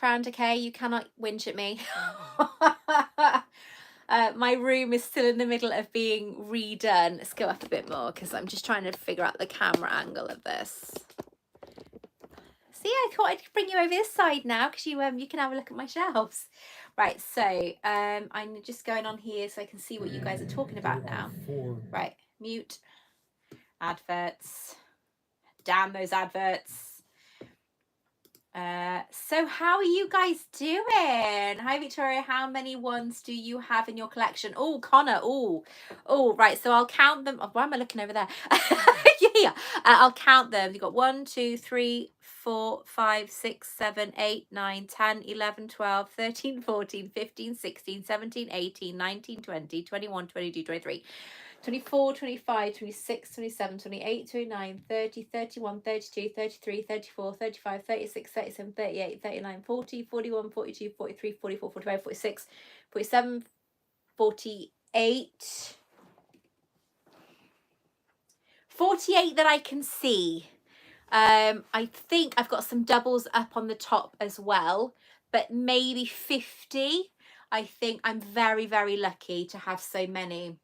background, okay? You cannot whinge at me. My room is still in the middle of being redone. Let's go up a bit more because I'm just trying to figure out the camera angle of this. See, I thought I'd bring you over this side now because you can have a look at my shelves. Right, so I'm just going on here so I can see what you guys are talking about now. Right, mute. Adverts. Damn those adverts. So how are you guys doing? Hi Victoria, how many ones do you have in your collection? Oh, Connor, oh, right, so I'll count them. Oh, why am I looking over there? Yeah, I'll count them. You've got 1, 2, 3, 4, 5, 6, 7, 8, 9, 10, 11, 12, 13, 14, 15, 16, 17, 18, 19, 20, 21, 22, 23. 24, 25, 26, 27, 28, 29, 30, 31, 32, 33, 34, 35, 36, 37, 38, 39, 40, 41, 42, 43, 44, 45, 46, 47, 48. 48 that I can see. I think I've got some doubles up on the top as well, but maybe 50. I think I'm very, very lucky to have so many.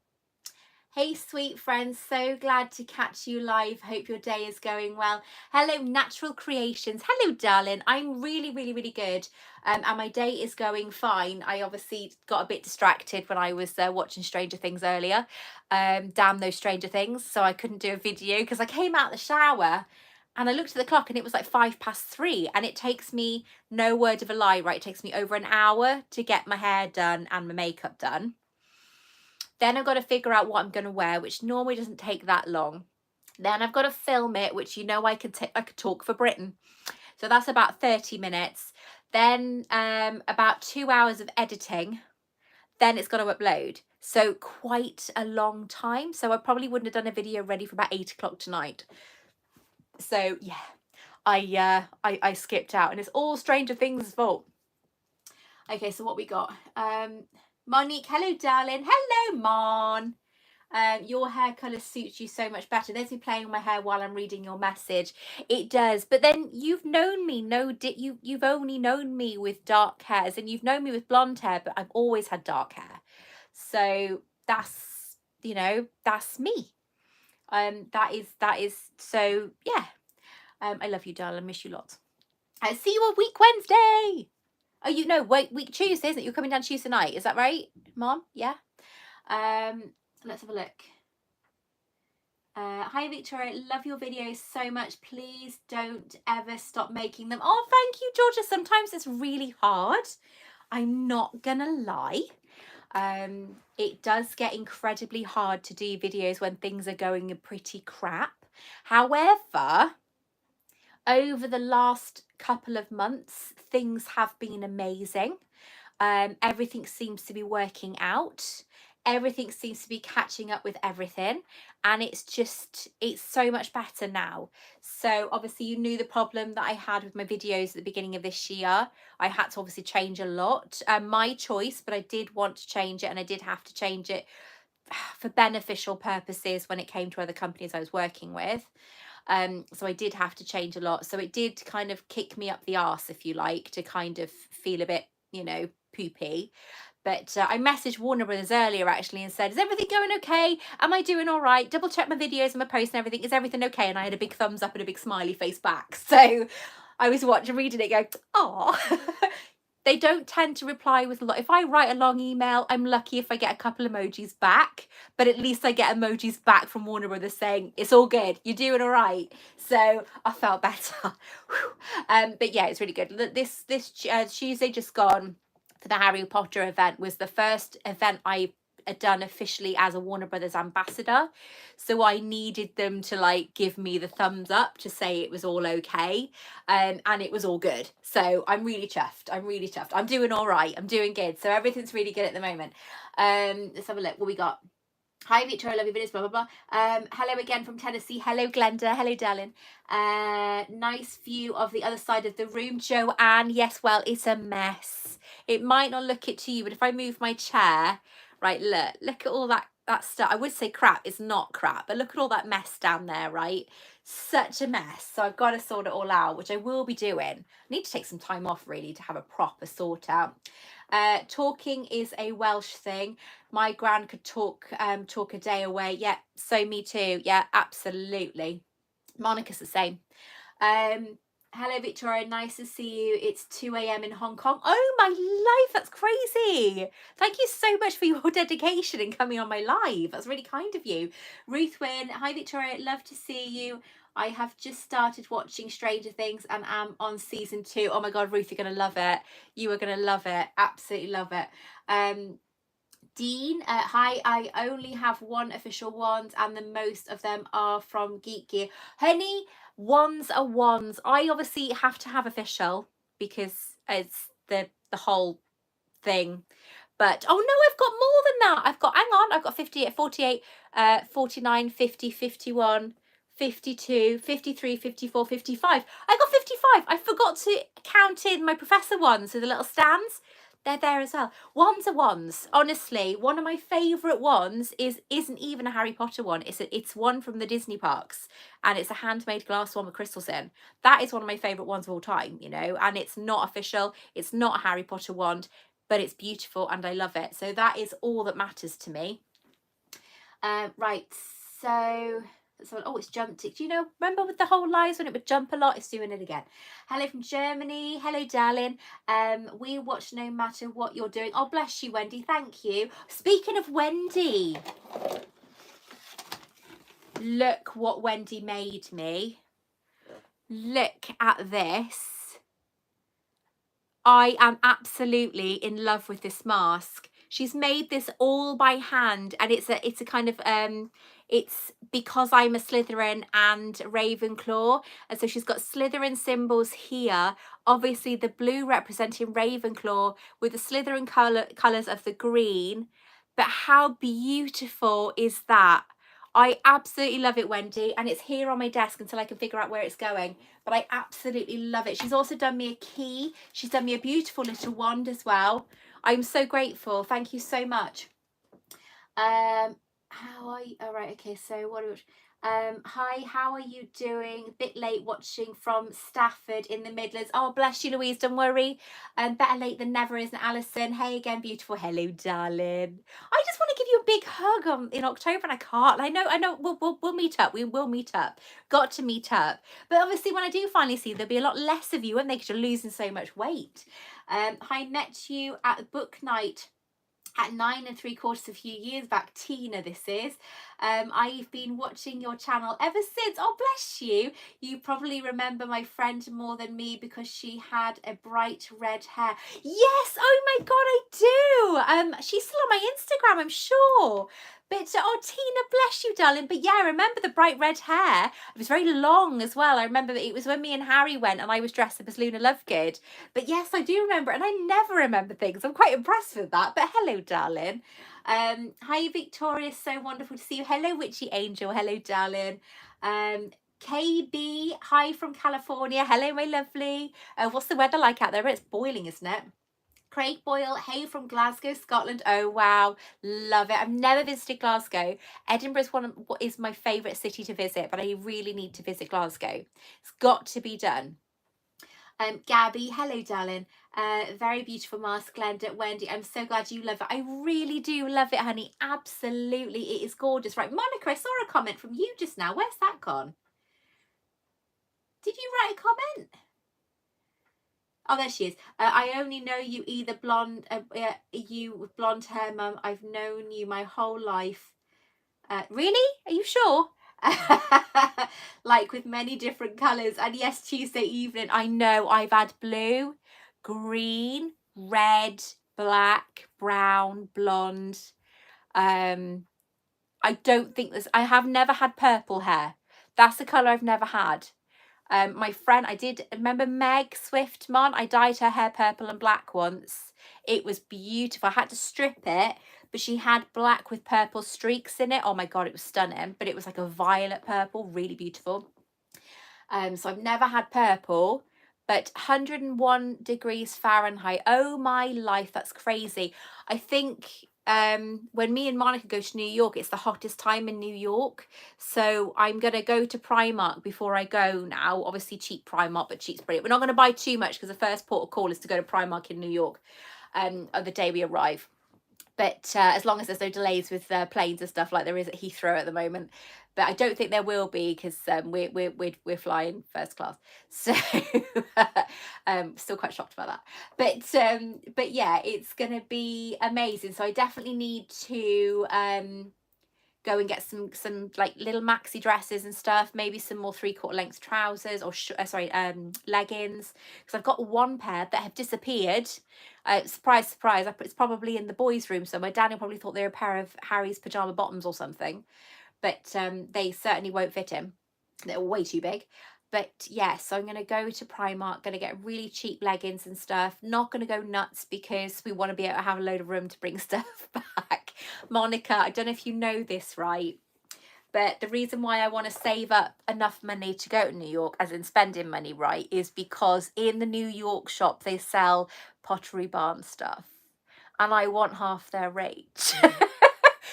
Hey sweet friends, so glad to catch you live. Hope your day is going well. Hello Natural Creations. Hello darling. I'm really good, and my day is going fine. I obviously got a bit distracted when I was watching Stranger Things earlier. Damn those Stranger Things. So I couldn't do a video because I came out the shower and I looked at the clock and it was like 3:05, and it takes me, no word of a lie, right, it takes me over an hour to get my hair done and my makeup done. Then I've got to figure out what I'm going to wear, which normally doesn't take that long. Then I've got to film it, which I could talk for Britain. So that's about 30 minutes. Then about 2 hours of editing. Then it's got to upload. So quite a long time. So I probably wouldn't have done a video ready for about 8 o'clock tonight. So yeah, I skipped out, and it's all Stranger Things' fault. Okay, so what we got? Monique, hello darling. Hello Mon. Your hair colour suits you so much better. There's me playing with my hair while I'm reading your message. It does, but then you've known me. You've only known me with dark hairs, and you've known me with blonde hair, but I've always had dark hair. So that's, that's me. That is so yeah. I love you, darling. I miss you lots. I see you on week Wednesday. Oh, week Tuesday, isn't it? You're coming down Tuesday night, is that right, Mom? Yeah. Let's have a look. Hi Victoria, love your videos so much. Please don't ever stop making them. Oh, thank you, Georgia. Sometimes it's really hard. I'm not gonna lie. It does get incredibly hard to do videos when things are going pretty crap. However, over the last couple of months, things have been amazing. Everything seems to be working out. Everything seems to be catching up with everything, and it's so much better now. So obviously you knew the problem that I had with my videos at the beginning of this year. I had to obviously change a lot. My choice, but I did want to change it, and I did have to change it for beneficial purposes when it came to other companies I was working with. So I did have to change a lot. So it did kind of kick me up the arse, if you like, to kind of feel a bit, poopy. But I messaged Warner Brothers earlier actually and said, is everything going okay? Am I doing all right? Double check my videos and my posts and everything. Is everything okay? And I had a big thumbs up and a big smiley face back. So I was reading it go, oh. They don't tend to reply with a lot. If I write a long email, I'm lucky if I get a couple emojis back, but at least I get emojis back from Warner Brothers saying, it's all good, you're doing all right. So I felt better. But yeah, it's really good. This Tuesday just gone for the Harry Potter event was the first event I had done officially as a Warner Brothers ambassador, so I needed them to give me the thumbs up to say it was all okay, and it was all good. So I'm really chuffed. I'm doing all right. I'm doing good. So everything's really good at the moment. Let's have a look what we got. Hi Victoria, love your videos, blah blah blah. Hello again from Tennessee. Hello Glenda. Hello darling. Nice view of the other side of the room, Joanne. Yes, well, it's a mess. It might not look it to you, but if I move my chair, right, look at all that that stuff, I would say crap, it's not crap, but look at all that mess down there, right? Such a mess. So I've got to sort it all out, which I will be doing. I need to take some time off really to have a proper sort out. Talking is a Welsh thing. My gran could talk a day away. Yeah, so me too. Yeah, absolutely. Monica's the same. Hello Victoria, nice to see you. It's 2 a.m. in Hong Kong. Oh my life, that's crazy. Thank you so much for your dedication in coming on my live. That's really kind of you. Ruth Wynn, hi Victoria, love to see you. I have just started watching Stranger Things and am on season 2. Oh my god, Ruth, you're gonna love it. You are gonna love it. Absolutely love it. Dean, hi, I only have one official wand and the most of them are from Geek Gear. Honey, wands are wands. I obviously have to have official because it's the whole thing. But oh no, I've got more than that. I've got, hang on, I've got 58, 48, 49, 50, 51, 52, 53, 54, 55. I got 55. I forgot to count in my professor ones, so the little stands. They're there as well. Wands are wands. Honestly, one of my favourite ones isn't even a Harry Potter one. It's one from the Disney parks, and it's a handmade glass one with crystals in. That is one of my favourite ones of all time, you know, and it's not official. It's not a Harry Potter wand, but it's beautiful and I love it. So that is all that matters to me. Right, so oh, it's jumped. Do you know, remember with the whole lives when it would jump a lot? It's doing it again. Hello from Germany. Hello, darling. We watch no matter what you're doing. Oh, bless you, Wendy. Thank you. Speaking of Wendy, look what Wendy made me. Look at this. I am absolutely in love with this mask. She's made this all by hand, and it's a kind of it's because I'm a Slytherin and Ravenclaw, and so she's got Slytherin symbols here, obviously the blue representing Ravenclaw with the Slytherin colours of the green. But how beautiful is that? I absolutely love it, Wendy, and it's here on my desk until I can figure out where it's going, but I absolutely love it. She's also done me a key. She's done me a beautiful little wand as well. I'm so grateful. Thank you so much. How are you? All right, okay, so what are hi, how are you doing? A bit late watching from Stafford in the Midlands. Oh, bless you, Louise, don't worry. Better late than never, isn't it, Alison? Hey again, beautiful. Hello, darling. I just want to give you a big hug in October, and I can't. I know. We'll meet up. We will meet up. Got to meet up. But obviously, when I do finally see you, there'll be a lot less of you, won't they? Because you're losing so much weight. I met you at the book night at 9 3/4 a few years back. Tina, this is. I've been watching your channel ever since. Oh, bless you. You probably remember my friend more than me because she had a bright red hair. Yes, oh my god, I do. She's still on my Instagram, I'm sure. But oh, Tina, bless you, darling. But yeah, I remember the bright red hair. It was very long as well. I remember it was when me and Harry went and I was dressed up as Luna Lovegood. But yes, I do remember, and I never remember things. I'm quite impressed with that. But hello, darling. Hi, Victoria. So wonderful to see you. Hello, Witchy Angel. Hello, darling. KB, hi from California. Hello, my lovely. What's the weather like out there? It's boiling, isn't it? Craig Boyle, hey from Glasgow, Scotland. Oh wow, love it. I've never visited Glasgow. Edinburgh is what is my favourite city to visit, but I really need to visit Glasgow. It's got to be done. Gabby, hello darling. Very beautiful mask, Glenda. Wendy, I'm so glad you love it. I really do love it, honey. Absolutely, it is gorgeous. Right, Monica, I saw a comment from you just now. Where's that gone? Did you write a comment? Oh, there she is. I only know you either blonde, you with blonde hair, mum. I've known you my whole life. Really? Are you sure? Like with many different colours. And yes, Tuesday evening, I know I've had blue, green, red, black, brown, blonde. I don't think I have never had purple hair. That's a colour I've never had. My friend, I did remember Meg Swiftmon. I dyed her hair purple and black once. It was beautiful. I had to strip it, but she had black with purple streaks in it. Oh my god, it was stunning. But it was like a violet purple, really beautiful. So I've never had purple, but 101 degrees Fahrenheit. Oh my life, that's crazy. I think when me and Monica go to New York, it's the hottest time in New York. So I'm going to go to Primark before I go now. Obviously cheap Primark, but cheap's brilliant. We're not going to buy too much because the first port of call is to go to Primark in New York on the day we arrive. But as long as there's no delays with planes and stuff like there is at Heathrow at the moment. But I don't think there will be because we're flying first class. So still quite shocked about that. But yeah, it's gonna be amazing. So I definitely need to go and get some like little maxi dresses and stuff, maybe some more 3/4 length trousers or leggings, because I've got one pair that have disappeared. Surprise, surprise, it's probably in the boys' room somewhere. Daniel probably thought they were a pair of Harry's pajama bottoms or something, but they certainly won't fit him. They're way too big. But yeah, so I'm going to go to Primark, going to get really cheap leggings and stuff. Not going to go nuts because we want to be able to have a load of room to bring stuff back. Monica, I don't know if you know this, right? But the reason why I want to save up enough money to go to New York, as in spending money, right, is because in the New York shop, they sell Pottery Barn stuff. And I want half their rate.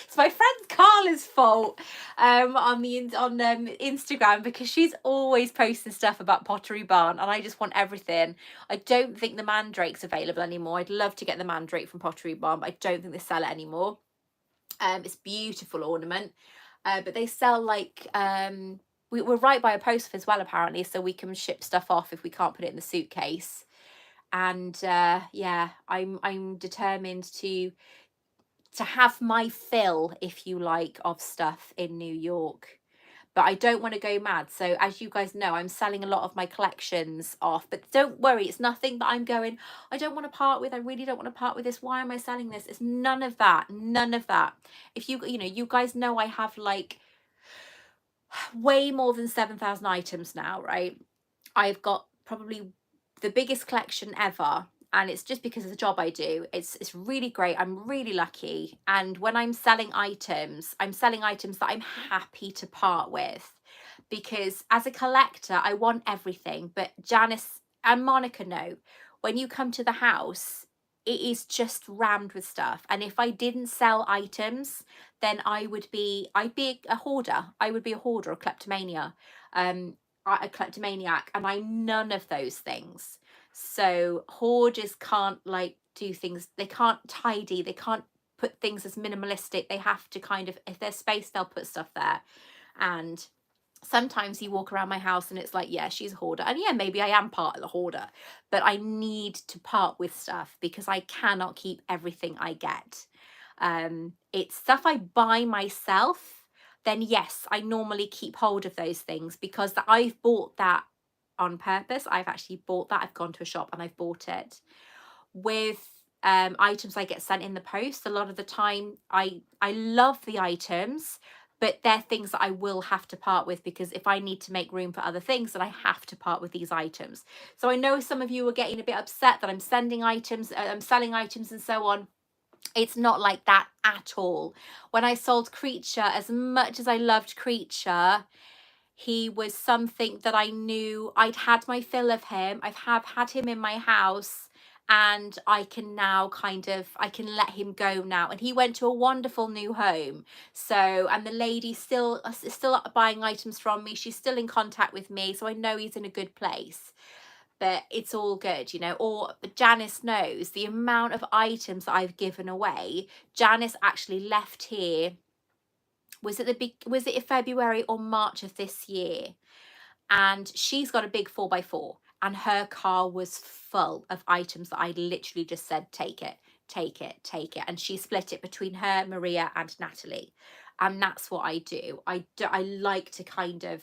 It's my friend Carla's fault on Instagram, because she's always posting stuff about Pottery Barn and I just want everything. I don't think the mandrake's available anymore. I'd love to get the mandrake from Pottery Barn, but I don't think they sell it anymore. It's beautiful ornament, but they sell like we're right by a post office as well apparently, so we can ship stuff off if we can't put it in the suitcase. And yeah, I'm determined to have my fill, if you like, of stuff in New York. But I don't want to go mad. So as you guys know, I'm selling a lot of my collections off. But don't worry, it's nothing that I'm going, I don't want to part with. I really don't want to part with this. Why am I selling this? It's none of that. None of that. If you know, you guys know I have like way more than 7,000 items now, right? I've got probably the biggest collection ever. And it's just because of the job I do. It's really great. I'm really lucky. And when I'm selling items that I'm happy to part with, because as a collector, I want everything. But Janice and Monica know, when you come to the house, it is just rammed with stuff. And if I didn't sell items, then I'd be a hoarder. I would be a hoarder, a kleptomania. A kleptomaniac, and I'm none of those things. So hoarders can't like do things, they can't tidy, they can't put things as minimalistic. They have to kind of, if there's space, they'll put stuff there. And sometimes you walk around my house and it's like, yeah, she's a hoarder. And yeah, maybe I am part of the hoarder, but I need to part with stuff because I cannot keep everything I get. It's stuff I buy myself, then yes, I normally keep hold of those things because I've bought that on purpose. I've actually bought that. I've gone to a shop and I've bought it. With items I get sent in the post, a lot of the time I love the items, but they're things that I will have to part with because if I need to make room for other things, then I have to part with these items. So I know some of you are getting a bit upset that I'm sending items, I'm selling items and so on. It's not like that at all. When I sold Creature, as much as I loved Creature, he was something that I knew I'd had my fill of him. I have had him in my house and I can now I can let him go now. And he went to a wonderful new home. So, and the lady still buying items from me. She's still in contact with me. So I know he's in a good place. But it's all good, you know. Or Janice knows the amount of items that I've given away. Janice actually left here, was it February or March of this year? And she's got a big 4x4 and her car was full of items that I literally just said, take it, take it, take it. And she split it between her, Maria and Natalie. And that's what I do. I like to kind of,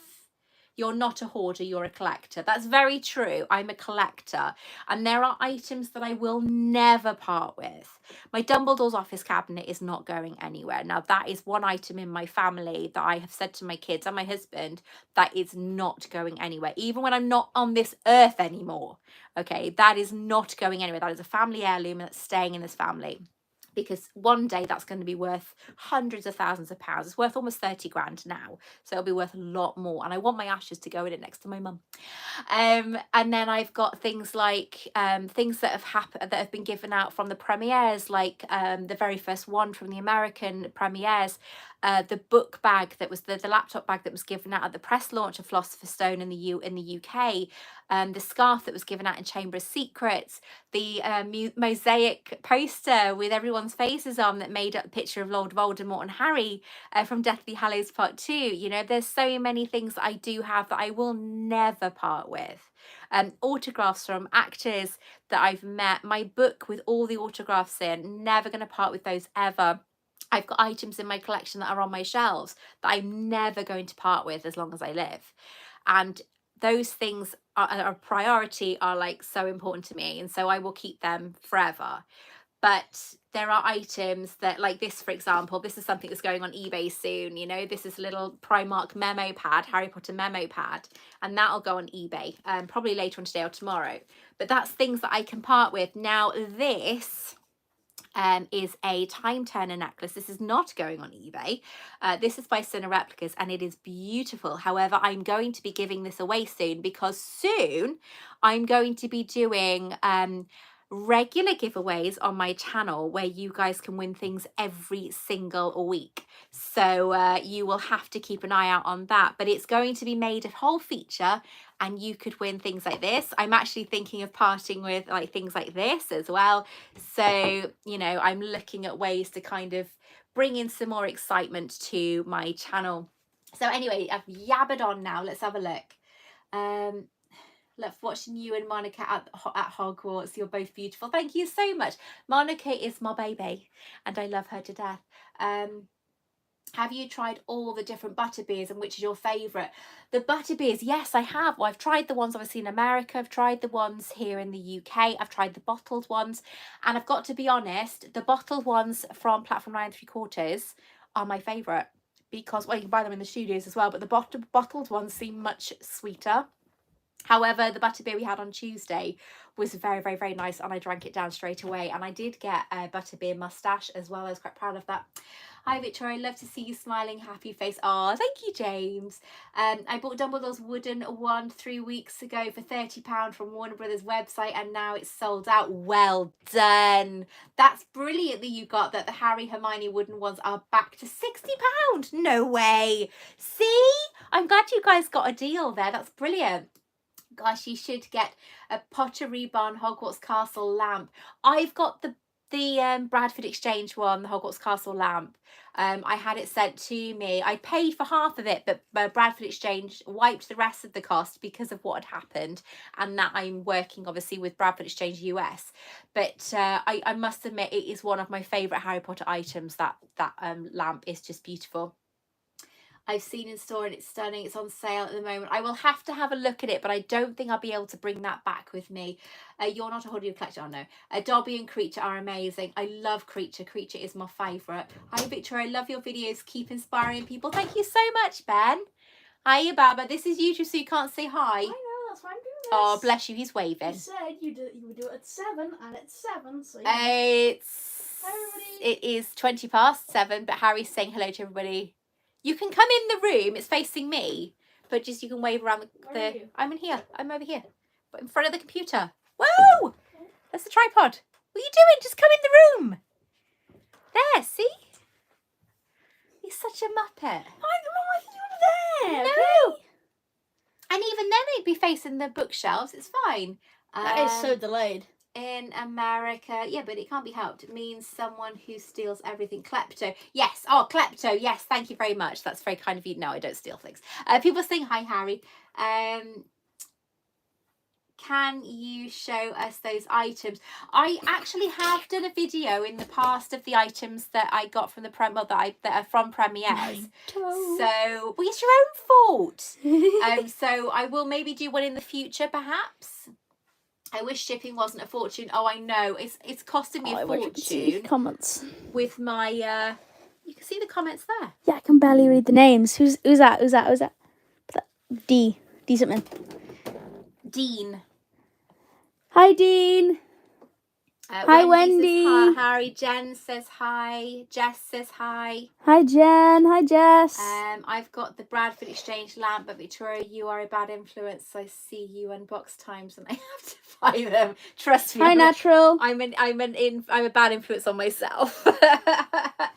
you're not a hoarder, you're a collector. That's very true. I'm a collector. And there are items that I will never part with. My Dumbledore's office cabinet is not going anywhere. Now, that is one item in my family that I have said to my kids and my husband that is not going anywhere. Even when I'm not on this earth anymore. Okay, that is not going anywhere. That is a family heirloom that's staying in this family. because one day that's going to be worth hundreds of thousands of pounds. It's worth almost 30 grand now, so it'll be worth a lot more, and I want my ashes to go in it next to my mum. And then I've got things like things that have happened, that have been given out from the premieres, like the very first one from the American premieres, the book bag that was the laptop bag that was given out at the press launch of Philosopher's Stone in the UK, the scarf that was given out in Chamber of Secrets, the mosaic poster with everyone's faces on that made up the picture of Lord Voldemort and Harry from Deathly Hallows Part 2. You know, there's so many things that I do have that I will never part with. Autographs from actors that I've met, my book with all the autographs in, never going to part with those ever. I've got items in my collection that are on my shelves that I'm never going to part with as long as I live. And those things are a priority, are like so important to me, and so I will keep them forever. But there are items that, like this, for example, this is something that's going on eBay soon. You know, this is a little Primark memo pad, Harry Potter memo pad, and that'll go on eBay probably later on today or tomorrow. But that's things that I can part with. Now this is a time turner necklace. This is not going on eBay. This is by Sinner Replicas, and it is beautiful. However, I'm going to be giving this away soon, because soon I'm going to be doing regular giveaways on my channel where you guys can win things every single week. So you will have to keep an eye out on that, but it's going to be made a whole feature, and you could win things like this. I'm actually thinking of parting with like things like this as well. So, you know, I'm looking at ways to kind of bring in some more excitement to my channel. So anyway, I've yabbered on now. Let's have a look. Love watching you and Monica at Hogwarts. You're both beautiful. Thank you so much. Monica is my baby and I love her to death. Have you tried all the different butterbeers, and which is your favourite? The butterbeers, yes, I have. Well, I've tried the ones obviously in America. I've tried the ones here in the UK. I've tried the bottled ones. And I've got to be honest, the bottled ones from Platform 9 3/4 are my favourite, because, well, you can buy them in the studios as well, but the bottled ones seem much sweeter. However, the butterbeer we had on Tuesday was very, very, very nice, and I drank it down straight away. And I did get a butterbeer moustache as well. I was quite proud of that. Hi Victoria, love to see you smiling, happy face. Oh, thank you, James. I bought Dumbledore's wooden one 3 weeks ago for £30 from Warner Brothers website, and now it's sold out. Well done. That's brilliant that you got that. The Harry Hermione wooden ones are back to £60. No way. See? I'm glad you guys got a deal there. That's brilliant. Gosh, you should get a Pottery Barn Hogwarts Castle lamp. I've got the Bradford Exchange one, the Hogwarts Castle lamp. I had it sent to me. I paid for half of it, but Bradford Exchange wiped the rest of the cost because of what had happened, and that I'm working obviously with Bradford Exchange US. But I must admit, it is one of my favourite Harry Potter items. That lamp is just beautiful. I've seen in store and it's stunning. It's on sale at the moment. I will have to have a look at it, but I don't think I'll be able to bring that back with me. You're not a Hollywood collector. Oh no. Dobby and Creature are amazing. I love Creature. Creature is my favourite. Hi Victoria, I love your videos. Keep inspiring people. Thank you so much, Ben. Hiya Baba. This is YouTube, so you can't say hi. I know, that's why I'm doing this. Oh, bless you. He's waving. You said you would do it at 7, and it's 7, so It is 7:20, but Harry's saying hello to everybody. You can come in the room. It's facing me, but just you can wave around the. Where are you? I'm in here. I'm over here, but in front of the computer. Whoa! That's the tripod. What are you doing? Just come in the room. There. See? He's such a muppet. I think you over there. No. Okay. And even then, they'd be facing the bookshelves. It's fine. That is so delayed. In America, yeah, but it can't be helped. It means someone who steals everything. Klepto. Yes. Oh, klepto. Yes. Thank you very much. That's very kind of you. No, I don't steal things. People saying hi, Harry. Can you show us those items? I actually have done a video in the past of the items that I got from the that are from premieres. So, well, it's your own fault. So I will maybe do one in the future, perhaps. I wish shipping wasn't a fortune. Oh, I know. It's costing me a fortune. Comments. With my you can see the comments there. Yeah, I can barely read the names. Who's that? D something. Dean. Hi, Dean. Hi, Wendy says hi. Wendy. Harry. Jen says hi. Jess says hi. Hi, Jen. Hi, Jess. I've got the Bradford Exchange lamp, but Victoria, you are a bad influence. I see you unbox times and I have to buy them. Trust me. Hi, Natural. I'm a bad influence on myself.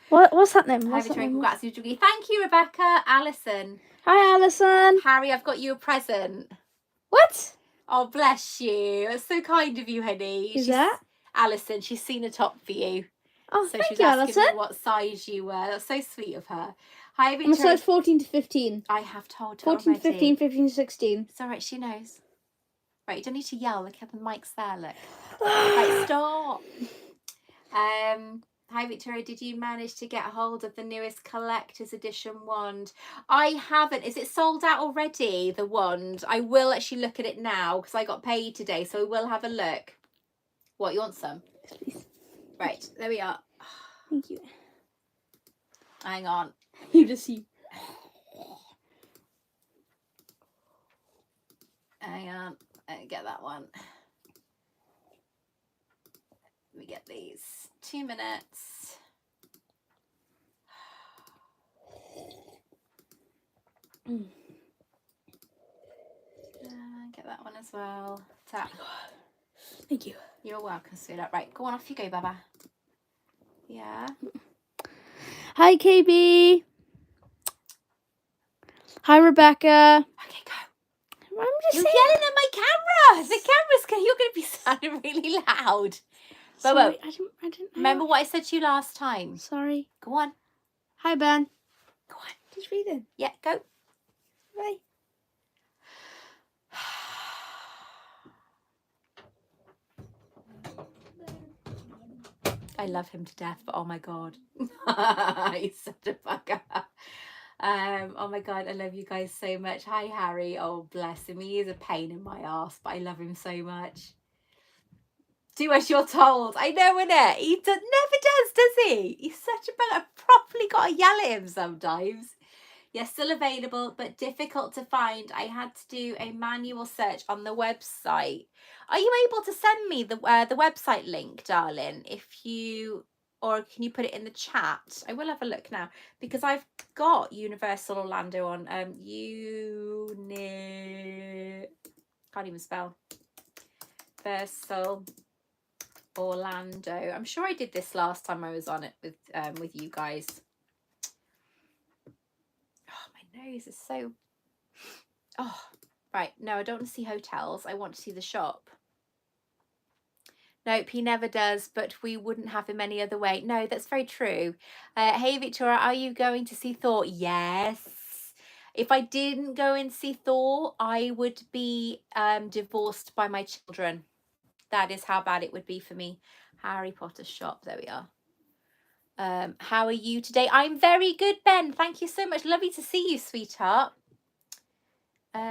What's happening? Hi, What's Victoria. happening? Congrats, Julie. Thank you, Rebecca. Alison. Hi, Alison. Harry, I've got you a present. What? Oh, bless you. That's so kind of you, honey. Who's that? Alison. She's seen a top for you. Oh, So thank she was you, asking Alison. me what size you were. That's so sweet of her. Hi, I'm a Victoria. size 14 to 15. I have told her 14 to already. 15, 15 to 16. It's all right. She knows. Right, you don't need to yell. Look at the mic's there. Look. Right, stop. Hi, Victoria. Did you manage to get hold of the newest collector's edition wand? I haven't. Is it sold out already, the wand? I will actually look at it now because I got paid today, so we will have a look. What, you want some? Please. Right, there we are. Thank you. Hang on. You just see. Hang on. Get that one. Let me get these. 2 minutes. Get that one as well. Tap. Thank you. You're welcome, sweetheart. Right, go on, off you go, Baba. Yeah. Hi, KB. Hi, Rebecca. Okay, go. I'm just You're saying. yelling at my camera. The camera's you're going to be sounding really loud. Sorry, Bobo, I didn't. remember what I said to you last time? Sorry. Go on. Hi, Ben. Go on. Just reading. Yeah, go. Bye. I love him to death, but oh my god. He's such a bugger. Oh my god, I love you guys so much. Hi, Harry. Oh, bless him. He is a pain in my ass, but I love him so much. Do as you're told. I know, innit? He never does he? He's such a bugger. I've properly got to yell at him sometimes. Yes, still available, but difficult to find. I had to do a manual search on the website. Are you able to send me the website link, darling? Or can you put it in the chat? I will have a look now because I've got Universal Orlando on can't even spell. Universal Orlando. I'm sure I did this last time I was on it with you guys. Oh, my nose is so... Oh, right. No, I don't want to see hotels. I want to see the shop. Nope, he never does, but we wouldn't have him any other way. No, that's very true. Hey, Victoria, are you going to see Thor? Yes. If I didn't go and see Thor, I would be divorced by my children. That is how bad it would be for me. Harry Potter shop. There we are. How are you today? I'm very good, Ben. Thank you so much. Lovely to see you, sweetheart. Do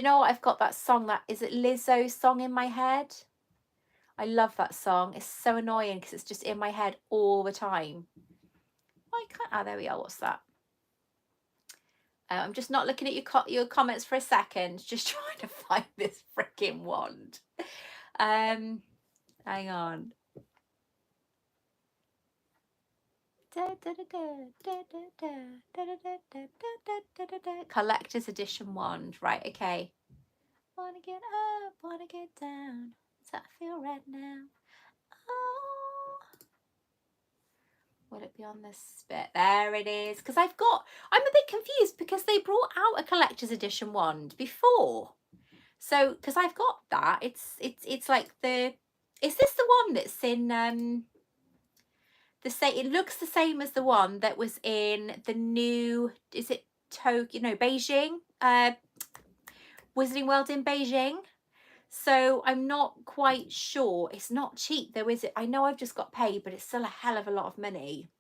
you know what? I've got that song, is it Lizzo's song in my head? I love that song. It's so annoying because it's just in my head all the time. I can't. Oh, there we are. What's that? I'm just not looking at your comments for a second. Just trying to find this freaking wand. Hang on. Collector's edition wand. Right, okay. Wanna get up, wanna get down. Does that feel right now? Oh. Will it be on this bit? There it is. Because I'm a bit confused because they brought out a collector's edition wand before. So, because I've got that, it's like is this the one that's in it looks the same as the one that was in the new, is it Tokyo, no, Beijing, Wizarding World in Beijing. So I'm not quite sure. It's not cheap though, is it? I know I've just got paid, but it's still a hell of a lot of money.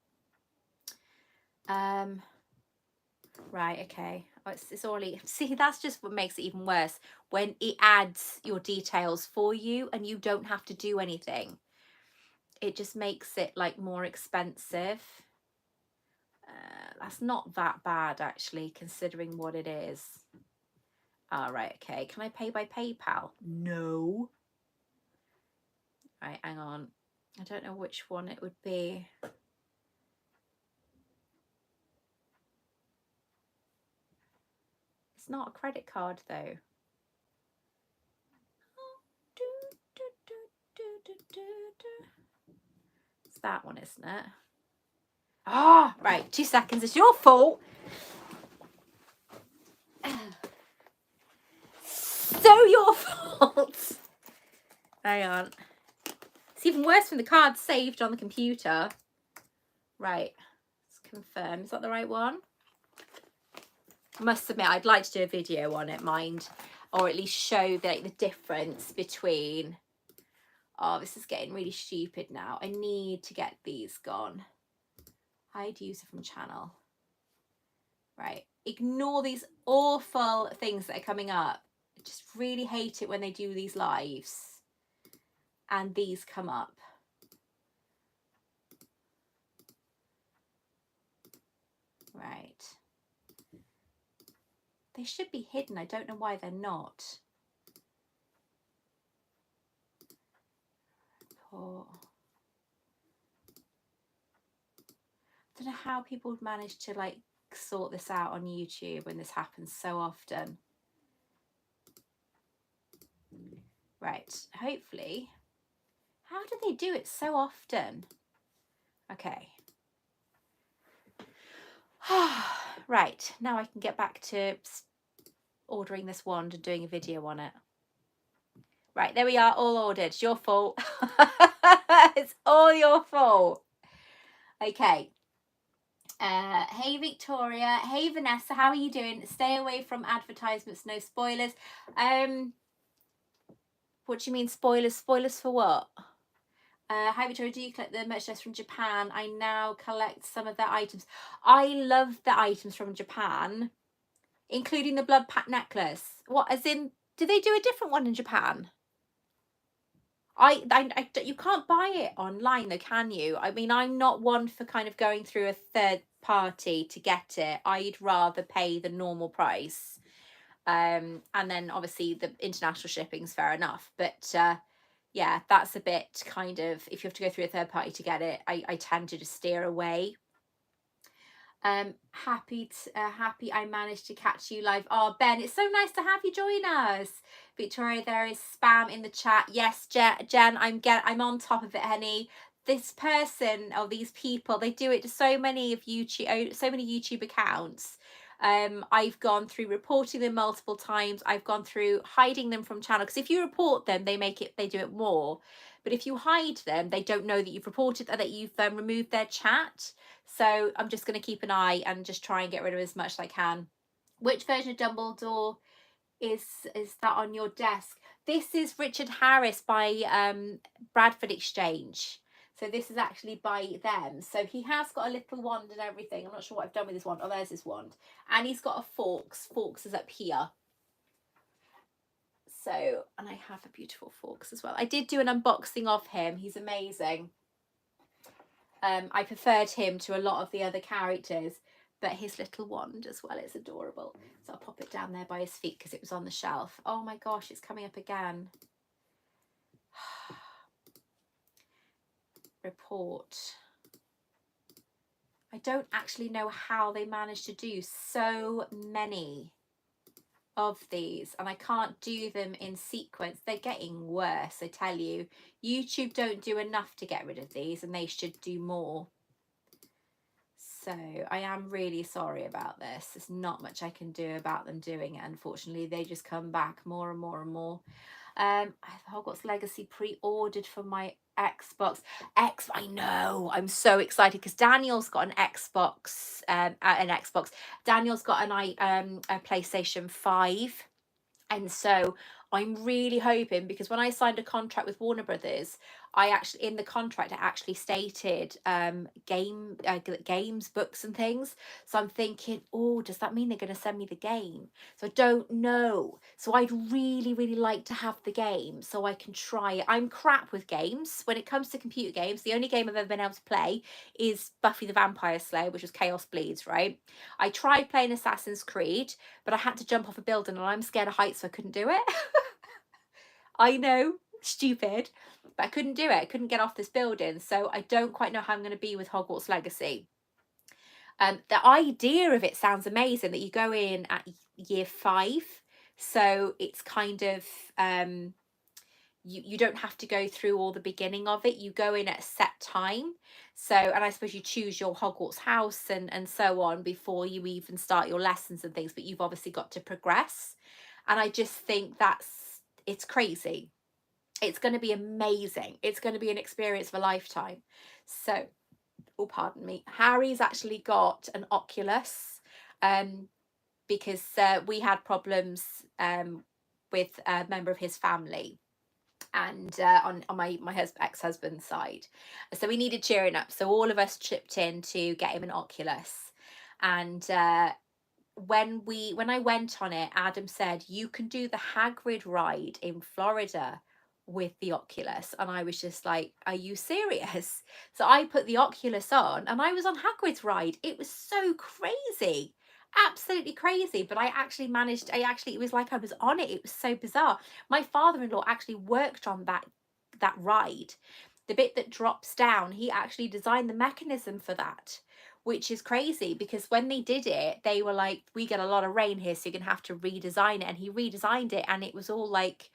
Right, okay. Oh, it's already, see, that's just what makes it even worse when it adds your details for you and you don't have to do anything. It just makes it like more expensive. That's not that bad actually, considering what it is. All right, okay. Can I pay by PayPal? No. Right, hang on. I don't know which one it would be. It's not a credit card though. It's that one, isn't it? Ah, right, 2 seconds. It's your fault. So your fault. Hang on. It's even worse when the card's saved on the computer. Right, let's confirm. Is that the right one? I must admit, I'd like to do a video on it, mind, or at least show the difference between. Oh, this is getting really stupid now. I need to get these gone. Hide user from channel. Right, ignore these awful things that are coming up. I just really hate it when they do these lives and these come up. Right. They should be hidden. I don't know why they're not. Report. I don't know how people would manage to like sort this out on YouTube when this happens so often. Right, hopefully. How do they do it so often? Okay. Right, now I can get back to ordering this wand and doing a video on it. Right, there we are, all ordered. It's your fault. It's all your fault. Okay. Hey Victoria, hey Vanessa, how are you doing? Stay away from advertisements, no spoilers. What do you mean spoilers? Spoilers for what? Hi Victoria, do you collect the merchandise from Japan? I now collect some of their items. I love the items from Japan, including the blood pack necklace. What, as in, do they do a different one in Japan? You can't buy it online though, can you? I mean, I'm not one for kind of going through a third party to get it. I'd rather pay the normal price. And then obviously the international shipping's fair enough. But yeah, that's a bit kind of, if you have to go through a third party to get it, I tend to just steer away. Happy I managed to catch you live. Oh Ben, it's so nice to have you join us. Victoria, there is spam in the chat. Yes, Jen, I'm on top of it, honey. This person or these people, they do it to so many of YouTube, so many YouTube accounts. I've gone through reporting them multiple times. I've gone through hiding them from channel, because if you report them, they do it more. But if you hide them, they don't know that you've reported, that you've removed their chat. So I'm just going to keep an eye and just try and get rid of as much as I can. Which version of Dumbledore is that on your desk? This is Richard Harris by Bradford Exchange. So this is actually by them. So he has got a little wand and everything. I'm not sure what I've done with this wand. Oh, there's his wand. And he's got a forks. Forks is up here. So, and I have a beautiful forks as well. I did do an unboxing of him. He's amazing. I preferred him to a lot of the other characters, but his little wand as well is adorable. So I'll pop it down there by his feet because it was on the shelf. Oh my gosh, it's coming up again. Report. I don't actually know how they managed to do so many of these, and I can't do them in sequence. They're getting worse, I tell you. YouTube don't do enough to get rid of these, and they should do more. So I am really sorry about this. There's not much I can do about them doing it, unfortunately. They just come back more and more and more. I have Hogwarts Legacy pre-ordered for my Xbox X. I know, I'm so excited because Daniel's got an Xbox. Daniel's got a PlayStation 5, and so I'm really hoping, because when I signed a contract with Warner Brothers, in the contract it actually stated games, books and things. So I'm thinking, oh, does that mean they're going to send me the game? So I don't know. So I'd really, really like to have the game so I can try it. I'm crap with games. When it comes to computer games, the only game I've ever been able to play is Buffy the Vampire Slayer, which was Chaos Bleeds, right? I tried playing Assassin's Creed, but I had to jump off a building and I'm scared of heights, so I couldn't do it. I know, stupid, but I couldn't do it. I couldn't get off this building. So I don't quite know how I'm going to be with Hogwarts Legacy. The idea of it sounds amazing, that you go in at year 5. So it's kind of, you don't have to go through all the beginning of it. You go in at a set time. So, and I suppose you choose your Hogwarts house and so on before you even start your lessons and things, but you've obviously got to progress. And I just think it's crazy. It's going to be amazing. It's going to be an experience of a lifetime. So, oh, pardon me. Harry's actually got an Oculus, because we had problems with a member of his family, and on my ex-husband's side, so we needed cheering up, so all of us chipped in to get him an Oculus. And when I went on it, Adam said, you can do the Hagrid ride in Florida with the Oculus, and I was just like, are you serious? So I put the Oculus on and I was on Hagrid's ride. It was so crazy, absolutely crazy. But I actually managed, it was like I was on it. It was so bizarre. My father-in-law actually worked on that ride. The bit that drops down, he actually designed the mechanism for that, which is crazy, because when they did it, they were like, we get a lot of rain here, so you're gonna have to redesign it. And he redesigned it, and it was all like,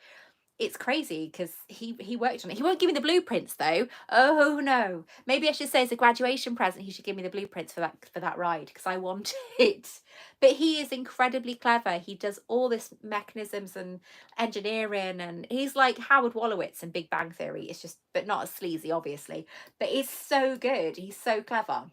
it's crazy, because he worked on it. He won't give me the blueprints though. Oh no, maybe I should say as a graduation present he should give me the blueprints for that ride, because I want it. But he is incredibly clever. He does all this mechanisms and engineering, and he's like Howard Wolowitz in Big Bang Theory. It's just, but not as sleazy obviously, but it's so good. He's so clever.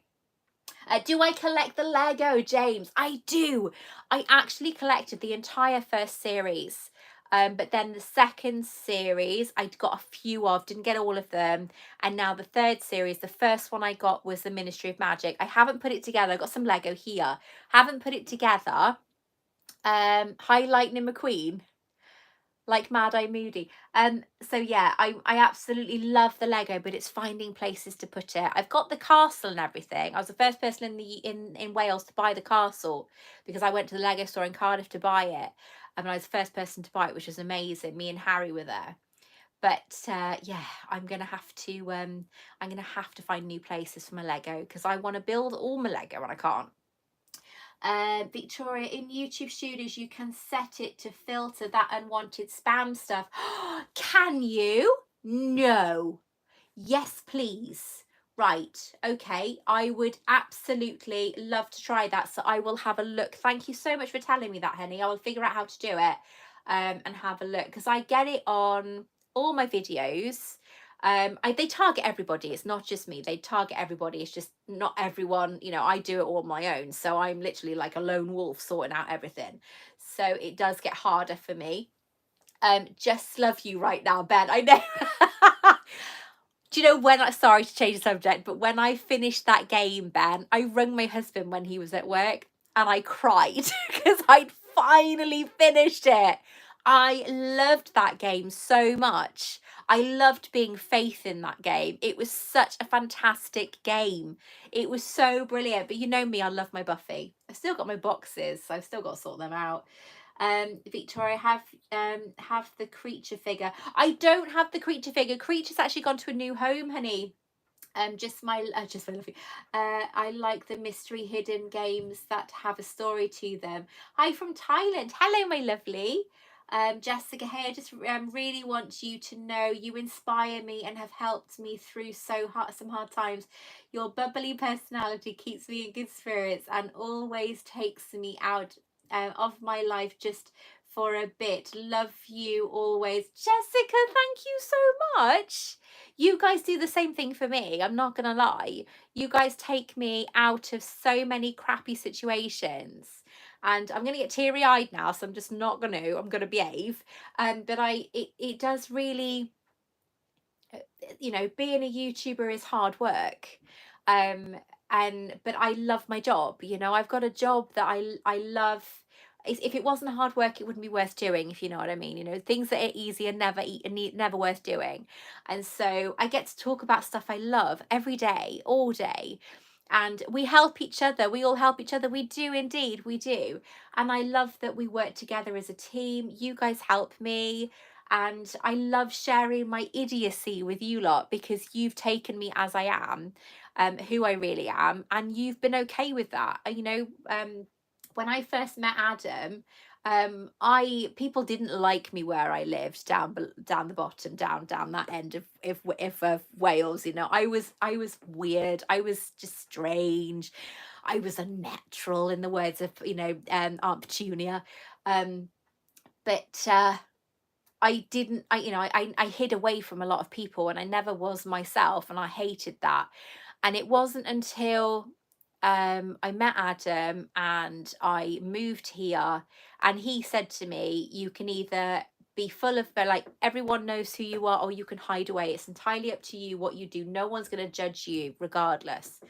Do I collect the Lego, James? I do. I actually collected the entire first series. But then the second series, I got a few of, didn't get all of them. And now the third series, the first one I got was the Ministry of Magic. I haven't put it together. I've got some Lego here. Haven't put it together. Hi, Lightning McQueen. Like Mad Eye Moody. So yeah, I absolutely love the Lego, but it's finding places to put it. I've got the castle and everything. I was the first person in Wales to buy the castle, because I went to the Lego store in Cardiff to buy it. And I was the first person to buy it, which was amazing. Me and Harry were there. But yeah, I'm gonna have to find new places for my Lego, because I want to build all my Lego and I can't. Victoria, in YouTube Studios you can set it to filter that unwanted spam stuff. Can you? No. Yes please. Right, okay, I would absolutely love to try that, so I will have a look. Thank you so much for telling me that, Henny. I will figure out how to do it, and have a look, because I get it on all my videos. They target everybody. It's not just me. They target everybody. It's just not everyone, I do it all on my own. So I'm literally like a lone wolf sorting out everything. So it does get harder for me. Just love you right now, Ben. I know. Do you know sorry to change the subject, but when I finished that game, Ben, I rang my husband when he was at work and I cried because I'd finally finished it. I loved that game so much. I loved being Faith in that game. It was such a fantastic game. It was so brilliant. But you know me, I love my Buffy. I've still got my boxes, so I've still got to sort them out. Victoria, have the creature figure. I don't have the creature figure. Creature's actually gone to a new home, honey. Just my lovely. I like the mystery hidden games that have a story to them. Hi from Thailand. Hello, my lovely. Jessica here. Just really want you to know you inspire me and have helped me through some hard times. Your bubbly personality keeps me in good spirits and always takes me out of my life just for a bit. Love you always. Jessica, thank you so much. You guys do the same thing for me. I'm not gonna lie. You guys take me out of so many crappy situations. And I'm gonna get teary-eyed now, so I'm just not gonna. I'm gonna behave. But it does really, being a YouTuber is hard work. But I love my job. I've got a job that I love. If it wasn't hard work, it wouldn't be worth doing, if you know what I mean. Things that are easy are never worth doing. And so I get to talk about stuff I love every day, all day. And we help each other. We all help each other. We do indeed. We do. And I love that we work together as a team. You guys help me. And I love sharing my idiocy with you lot, because you've taken me as I am, who I really am, and you've been okay with that. When I first met Adam, people didn't like me where I lived, down the bottom, down that end of of Wales. I was weird. I was just strange. I was a natural, in the words of Aunt Petunia. Um, but I didn't, I hid away from a lot of people, and I never was myself, and I hated that. And it wasn't until I met Adam and I moved here, and he said to me, you can either be full of, like, everyone knows who you are, or you can hide away. It's entirely up to you what you do. No one's going to judge you regardless.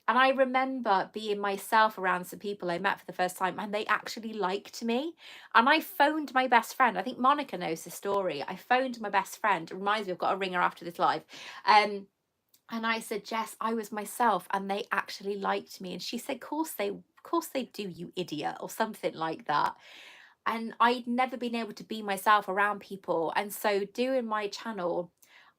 And I remember being myself around some people I met for the first time, and they actually liked me. And I phoned my best friend. I think Monica knows the story. I phoned my best friend. It reminds me, I've got a ringer after this live. And I said, Jess, I was myself, and they actually liked me. And she said, course they do, you idiot, or something like that. And I'd never been able to be myself around people. And so doing my channel,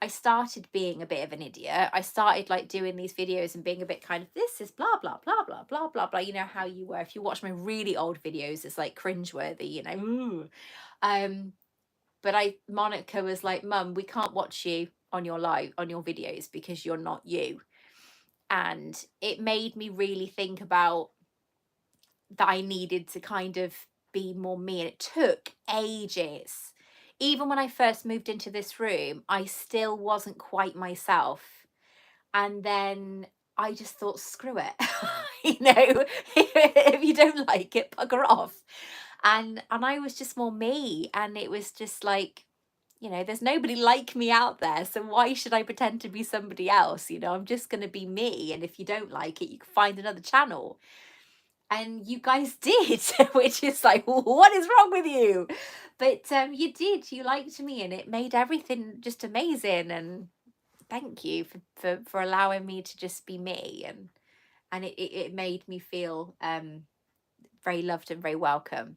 I started being a bit of an idiot. I started like doing these videos and being a bit kind of, this is blah, blah, blah, blah, blah, blah, blah. You know how you were. If you watch my really old videos, it's like cringeworthy, Ooh. But Monica was like, Mum, we can't watch you on your videos because you're not you. And it made me really think about that I needed to kind of be more me. And it took ages. Even when I first moved into this room, I still wasn't quite myself. And then I just thought, screw it. If you don't like it, bugger off. And I was just more me. And it was just like, there's nobody like me out there. So why should I pretend to be somebody else? I'm just going to be me. And if you don't like it, you can find another channel. And you guys did, which is like, what is wrong with you? But you did. You liked me, and it made everything just amazing. And thank you for allowing me to just be me. And it made me feel very loved and very welcome.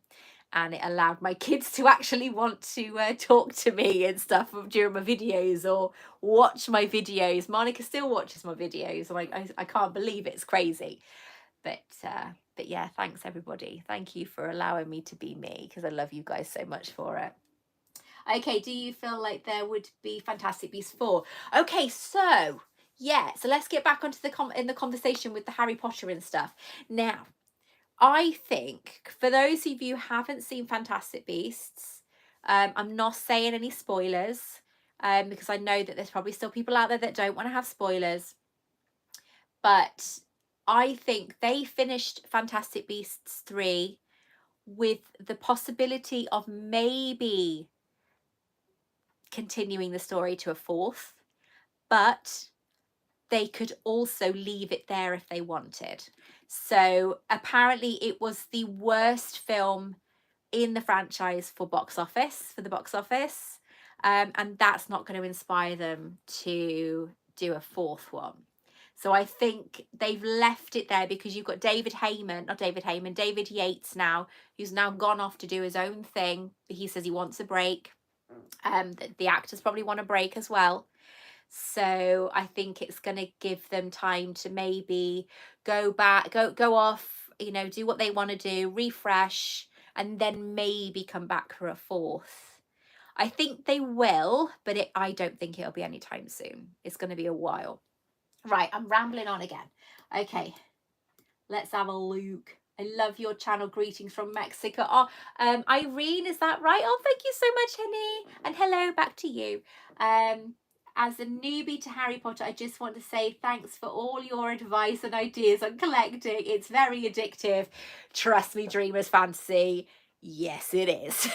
And it allowed my kids to actually want to talk to me and stuff during my videos, or watch my videos. Monica still watches my videos. I can't believe it. It's crazy. But yeah, thanks everybody. Thank you for allowing me to be me, because I love you guys so much for it. Okay, do you feel like there would be Fantastic Beasts 4? Okay, so yeah, so let's get back onto the conversation with the Harry Potter and stuff. Now, I think for those of you who haven't seen Fantastic Beasts, I'm not saying any spoilers, because I know that there's probably still people out there that don't want to have spoilers. But I think they finished Fantastic Beasts 3 with the possibility of maybe continuing the story to a fourth, but they could also leave it there if they wanted. So apparently it was the worst film in the franchise for the box office. And that's not going to inspire them to do a fourth one. So I think they've left it there because you've got David Yates now, who's now gone off to do his own thing. He says he wants a break. The actors probably want a break as well. So I think it's going to give them time to maybe go off, do what they want to do, refresh, and then maybe come back for a fourth. I think they will, but I don't think it'll be anytime soon. It's going to be a while. Right, I'm rambling on again. Okay, let's have a look. I love your channel. Greetings from Mexico. Oh, Irene, is that right? Oh, thank you so much, honey. And hello, back to you. As a newbie to Harry Potter, I just want to say thanks for all your advice and ideas on collecting. It's very addictive. Trust me, Dreamer's Fantasy. Yes, it is.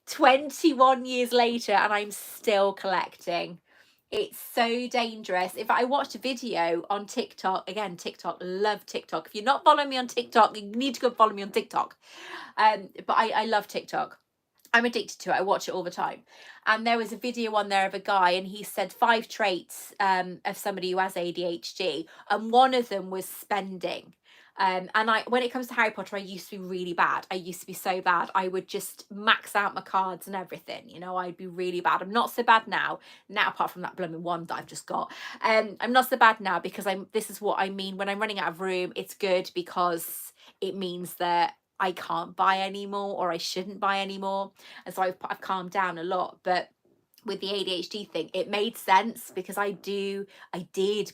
21 years later, and I'm still collecting. It's so dangerous. If I watched a video on TikTok, again, TikTok, love TikTok. If you're not following me on TikTok, you need to go follow me on TikTok. But I love TikTok. I'm addicted to it. I watch it all the time. And there was a video on there of a guy, and he said 5 traits of somebody who has ADHD. And one of them was spending. And when it comes to Harry Potter, I used to be really bad. I used to be so bad. I would just max out my cards and everything. You know, I'd be really bad. I'm not so bad now. Now, apart from that blooming one that I've just got, I'm not so bad now because this is what I mean when I'm running out of room. It's good because it means that I can't buy anymore, or I shouldn't buy anymore, and so I've calmed down a lot. But with the ADHD thing, it made sense because I did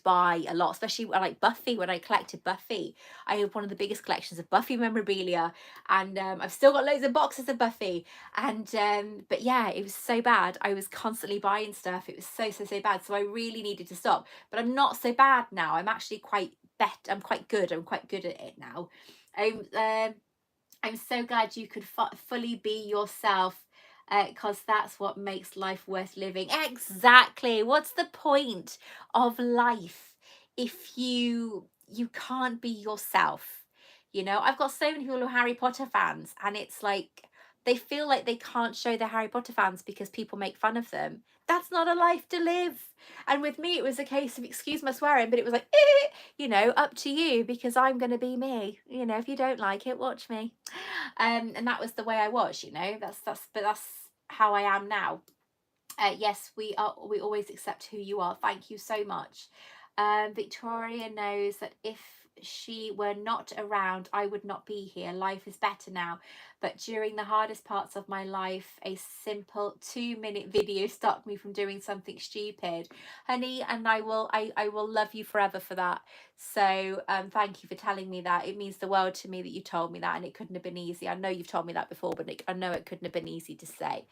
buy a lot, especially like Buffy. When I collected Buffy, I have one of the biggest collections of Buffy memorabilia, and I've still got loads of boxes of Buffy. And but yeah, it was so bad. I was constantly buying stuff. It was so bad. So I really needed to stop. But I'm not so bad now. I'm actually I'm quite good. I'm quite good at it now. I'm so glad you could fully be yourself, because that's what makes life worth living. Exactly. What's the point of life if you can't be yourself? You know, I've got so many people who are Harry Potter fans, and it's like they feel like they can't show they're Harry Potter fans because people make fun of them. That's not a life to live. And with me, it was a case of, excuse my swearing, but it was like, you know, up to you, because I'm going to be me. You know, if you don't like it, watch me. And that was the way I was, you know. But that's how I am now. Yes, we always accept who you are. Thank you so much. Victoria knows that if she were not around, I would not be here. Life is better now, but during the hardest parts of my life, a simple 2-minute video stopped me from doing something stupid, honey, and I will love you forever for that. So thank you for telling me that. It means the world to me that you told me that, and it couldn't have been easy. I know you've told me that before, but I know it couldn't have been easy to say.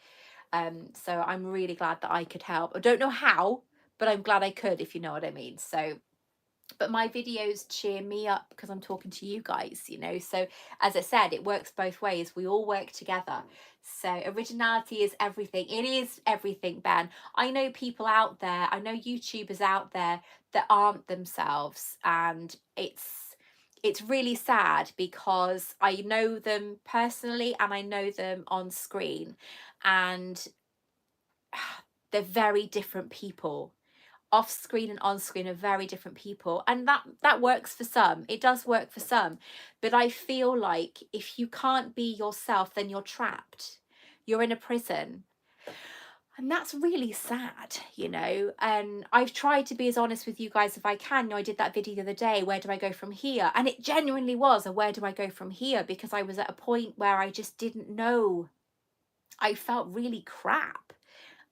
So I'm really glad that I could help. I don't know how, but I'm glad I could, if you know what I mean. So, but my videos cheer me up because I'm talking to you guys, you know. So as I said, it works both ways. We all work together. So originality is everything. It is everything, Ben. I know people out there, I know YouTubers out there that aren't themselves, and it's really sad because I know them personally and I know them on screen, and they're very different people. Off screen and on screen are very different people, and that works for some. It does work for some, but I feel like if you can't be yourself, then you're trapped. You're in a prison. And that's really sad, you know. And I've tried to be as honest with you guys if I can. You know, I did that video the other day, where do I go from here? And it genuinely was a where do I go from here, because I was at a point where I just didn't know. I felt really crap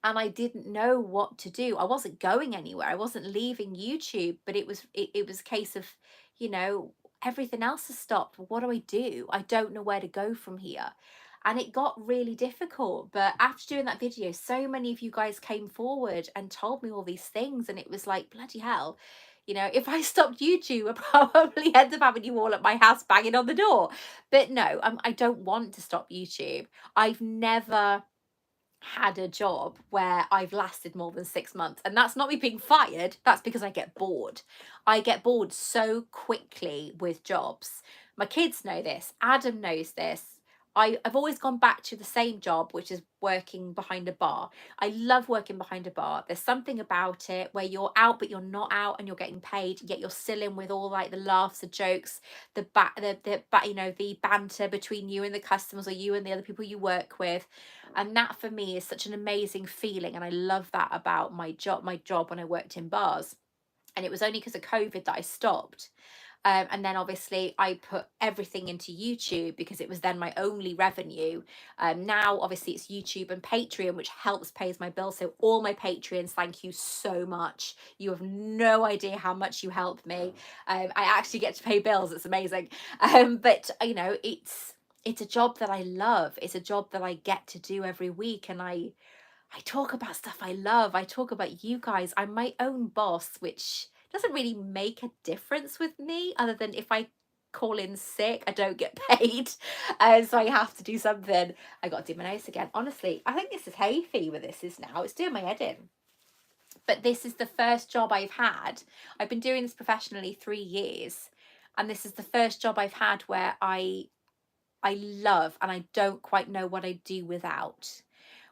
and I didn't know what to do. I wasn't going anywhere. I wasn't leaving YouTube, but it was a case of, you know, everything else has stopped. What do? I don't know where to go from here. And it got really difficult. But after doing that video, so many of you guys came forward and told me all these things. And it was like, bloody hell. You know, if I stopped YouTube, I'd probably end up having you all at my house banging on the door. But no, I don't want to stop YouTube. I've never had a job where I've lasted more than 6 months, and that's not me being fired. That's because I get bored. I get bored so quickly with jobs. My kids know this. Adam knows this. I've always gone back to the same job, which is working behind a bar. I love working behind a bar. There's something about it where you're out but you're not out and you're getting paid, yet you're still in with all like the laughs, the jokes, the you know, the banter between you and the customers, or you and the other people you work with. And that for me is such an amazing feeling, and I love that about my job when I worked in bars. And it was only because of COVID that I stopped. And then obviously I put everything into YouTube because it was then my only revenue. Now obviously it's YouTube and Patreon, which helps pays my bills. So all my Patreons, thank you so much. You have no idea how much you help me. I actually get to pay bills. It's amazing. But you know, it's a job that I love. It's a job that I get to do every week, and I talk about stuff I love. I talk about you guys. I'm my own boss, which doesn't really make a difference with me, other than if I call in sick, I don't get paid. So I have to do something. I got to do my nose again. Honestly, I think this is hay fever. This is now. It's doing my head in. But this is the first job I've had. I've been doing this professionally 3 years, and this is the first job I've had where I love, and I don't quite know what I'd do without.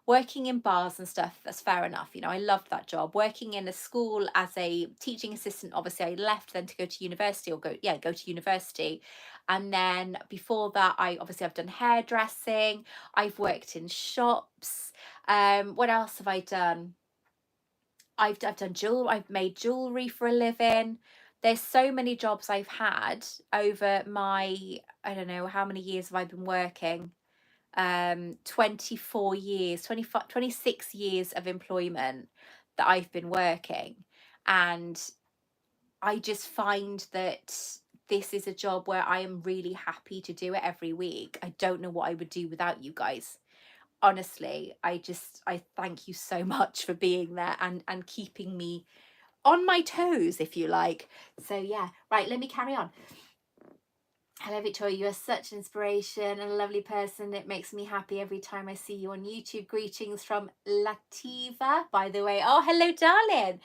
Working in bars and stuff, that's fair enough. You know, I loved that job. Working in a school as a teaching assistant, obviously I left then to go to university, or go to university. And then before that, I've done hairdressing, I've worked in shops. What else have I done? I've done I've made jewelry for a living. There's so many jobs I've had over my, I don't know, how many years have I been working? 24 years, 25, 26 years of employment that I've been working. And I just find that this is a job where I am really happy to do it every week. I don't know what I would do without you guys. Honestly, I thank you so much for being there and keeping me on my toes, if you like. So yeah, right, let me carry on. Hello Victoria, you are such an inspiration and a lovely person. It makes me happy every time I see you on YouTube. Greetings from Lativa, by the way. Oh, hello darling.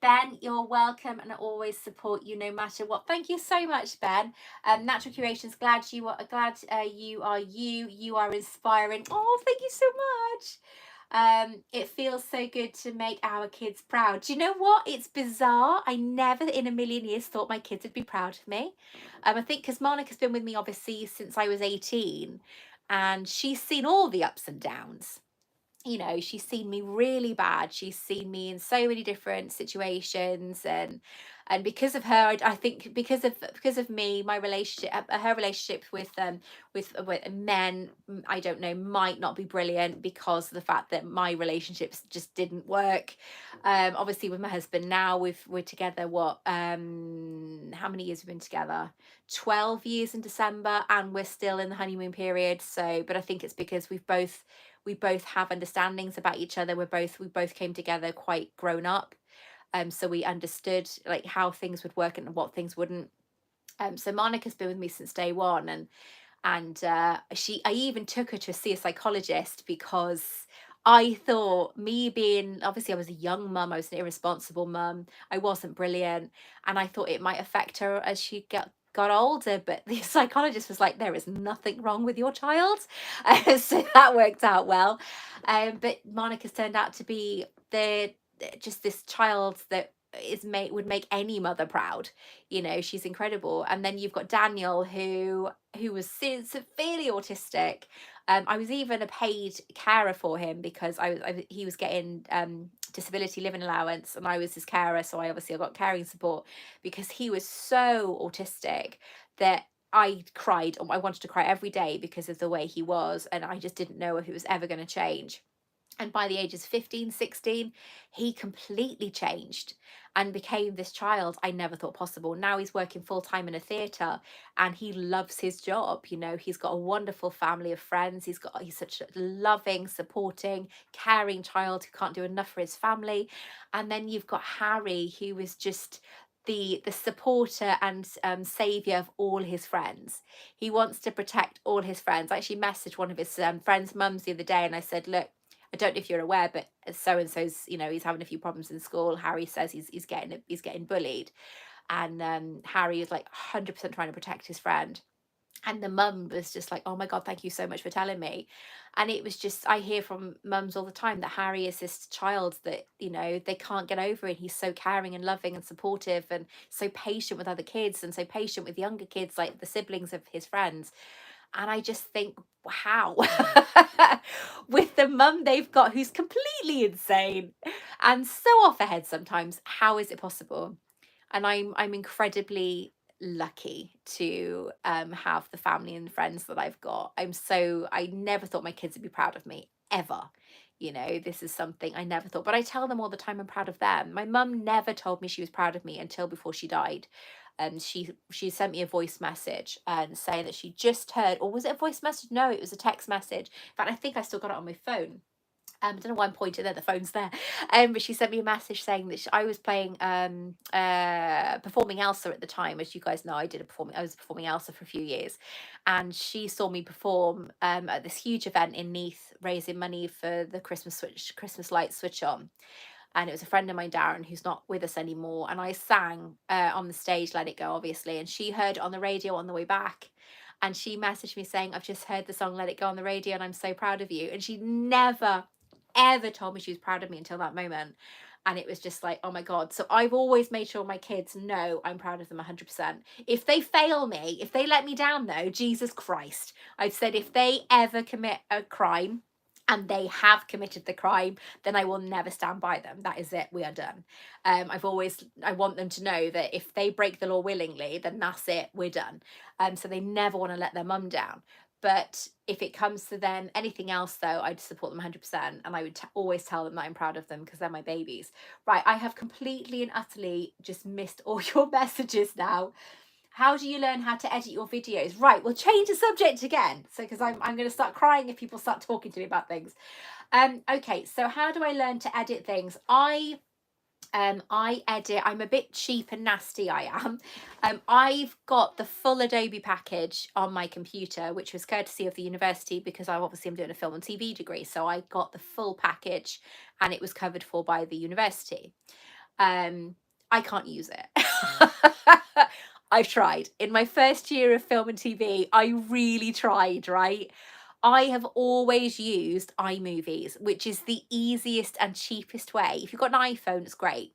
Ben, you're welcome, and I always support you no matter what. Thank you so much, Ben. Natural Curations, you are you are inspiring. Oh, thank you so much. It feels so good to make our kids proud. Do you know what? It's bizarre. I never in a million years thought my kids would be proud of me. I think because Monica's been with me obviously since I was 18, and she's seen all the ups and downs. You know, she's seen me really bad. She's seen me in so many different situations, and because of her, I think because of me, my relationship, her relationship with men, I don't know, might not be brilliant because of the fact that my relationships just didn't work. Obviously with my husband now, we're together, what, how many years we've been together? 12 years in December, and we're still in the honeymoon period. So, but I think it's because we both have understandings about each other. We both came together quite grown up, so we understood like how things would work and what things wouldn't. So Monica's been with me since day one, and I even took her to see a psychologist because I thought, me being, obviously I was a young mum, I was an irresponsible mum, I wasn't brilliant, and I thought it might affect her as she got older. But the psychologist was like, there is nothing wrong with your child. So that worked out well. But Monica's turned out to be just this child that would make any mother proud. You know, she's incredible. And then you've got Daniel, who was severely autistic. I was even a paid carer for him because he was getting disability living allowance, and I was his carer, so I got caring support because he was so autistic that I cried. I wanted to cry every day because of the way he was, and I just didn't know if it was ever going to change. And by the ages 15, 16, he completely changed and became this child I never thought possible. Now he's working full time in a theatre, and he loves his job. You know, he's got a wonderful family of friends. He's such a loving, supporting, caring child who can't do enough for his family. And then you've got Harry, who is just the supporter and savior of all his friends. He wants to protect all his friends. I actually messaged one of his friends' mums the other day, and I said, look, I don't know if you're aware, but so and so's, you know, he's having a few problems in school. Harry says he's getting bullied, and Harry is like 100% trying to protect his friend. And the mum was just like, oh my God, thank you so much for telling me. And it was just, I hear from mums all the time that Harry is this child that, you know, they can't get over it. He's so caring and loving and supportive and so patient with other kids and so patient with younger kids, like the siblings of his friends. And I just think, wow, with the mum they've got who's completely insane and so off her head sometimes, how is it possible? And I'm incredibly lucky to have the family and friends that I've got. I never thought my kids would be proud of me, ever. You know, this is something I never thought, but I tell them all the time I'm proud of them. My mum never told me she was proud of me until before she died. She sent me a voice message and saying that she just heard, or was it a voice message? No, it was a text message. In fact, I think I still got it on my phone. I don't know why I'm pointing there, the phone's there. But she sent me a message saying that I was playing performing Elsa at the time. As you guys know, I was performing Elsa for a few years, and she saw me perform at this huge event in Neath, raising money for the Christmas lights switch on. And it was a friend of mine, Darren, who's not with us anymore, and I sang on the stage Let It Go, obviously, and she heard it on the radio on the way back, and she messaged me saying, I've just heard the song Let It Go on the radio and I'm so proud of you. And she never ever told me she was proud of me until that moment. And it was just like, oh my God. So I've always made sure my kids know I'm proud of them 100%. If they fail me, if they let me down though, Jesus Christ, I've said if they ever commit a crime, and they have committed the crime, then I will never stand by them. That is it. We are done. I want them to know that if they break the law willingly, then that's it. We're done. So they never want to let their mum down. But if it comes to then anything else, though, I'd support them 100%. And I would always tell them that I'm proud of them because they're my babies. Right, I have completely and utterly just missed all your messages now. How do you learn how to edit your videos? Right, we'll change the subject again. So, because I'm going to start crying if people start talking to me about things. Okay, so how do I learn to edit things? I edit. I'm a bit cheap and nasty, I am. I've got the full Adobe package on my computer, which was courtesy of the university because I'm doing a film and TV degree. So I got the full package and it was covered for by the university. I can't use it. I've tried. In my first year of film and TV, I really tried, right? I have always used iMovies, which is the easiest and cheapest way. If you've got an iPhone, it's great.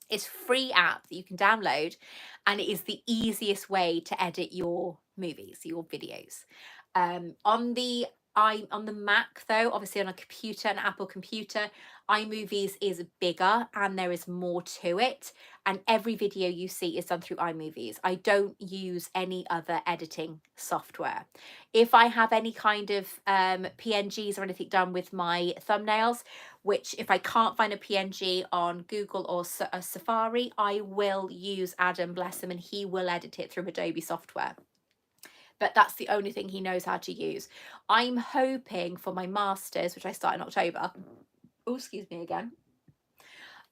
It's a free app that you can download, and it is the easiest way to edit your movies, your videos. On the Mac though, obviously on a computer, an Apple computer, iMovies is bigger and there is more to it. And every video you see is done through iMovies. I don't use any other editing software. If I have any kind of PNGs or anything done with my thumbnails, which if I can't find a PNG on Google or Safari, I will use Adam, bless him, and he will edit it through Adobe software. But that's the only thing he knows how to use. I'm hoping for my masters, which I start in October. Oh, excuse me again.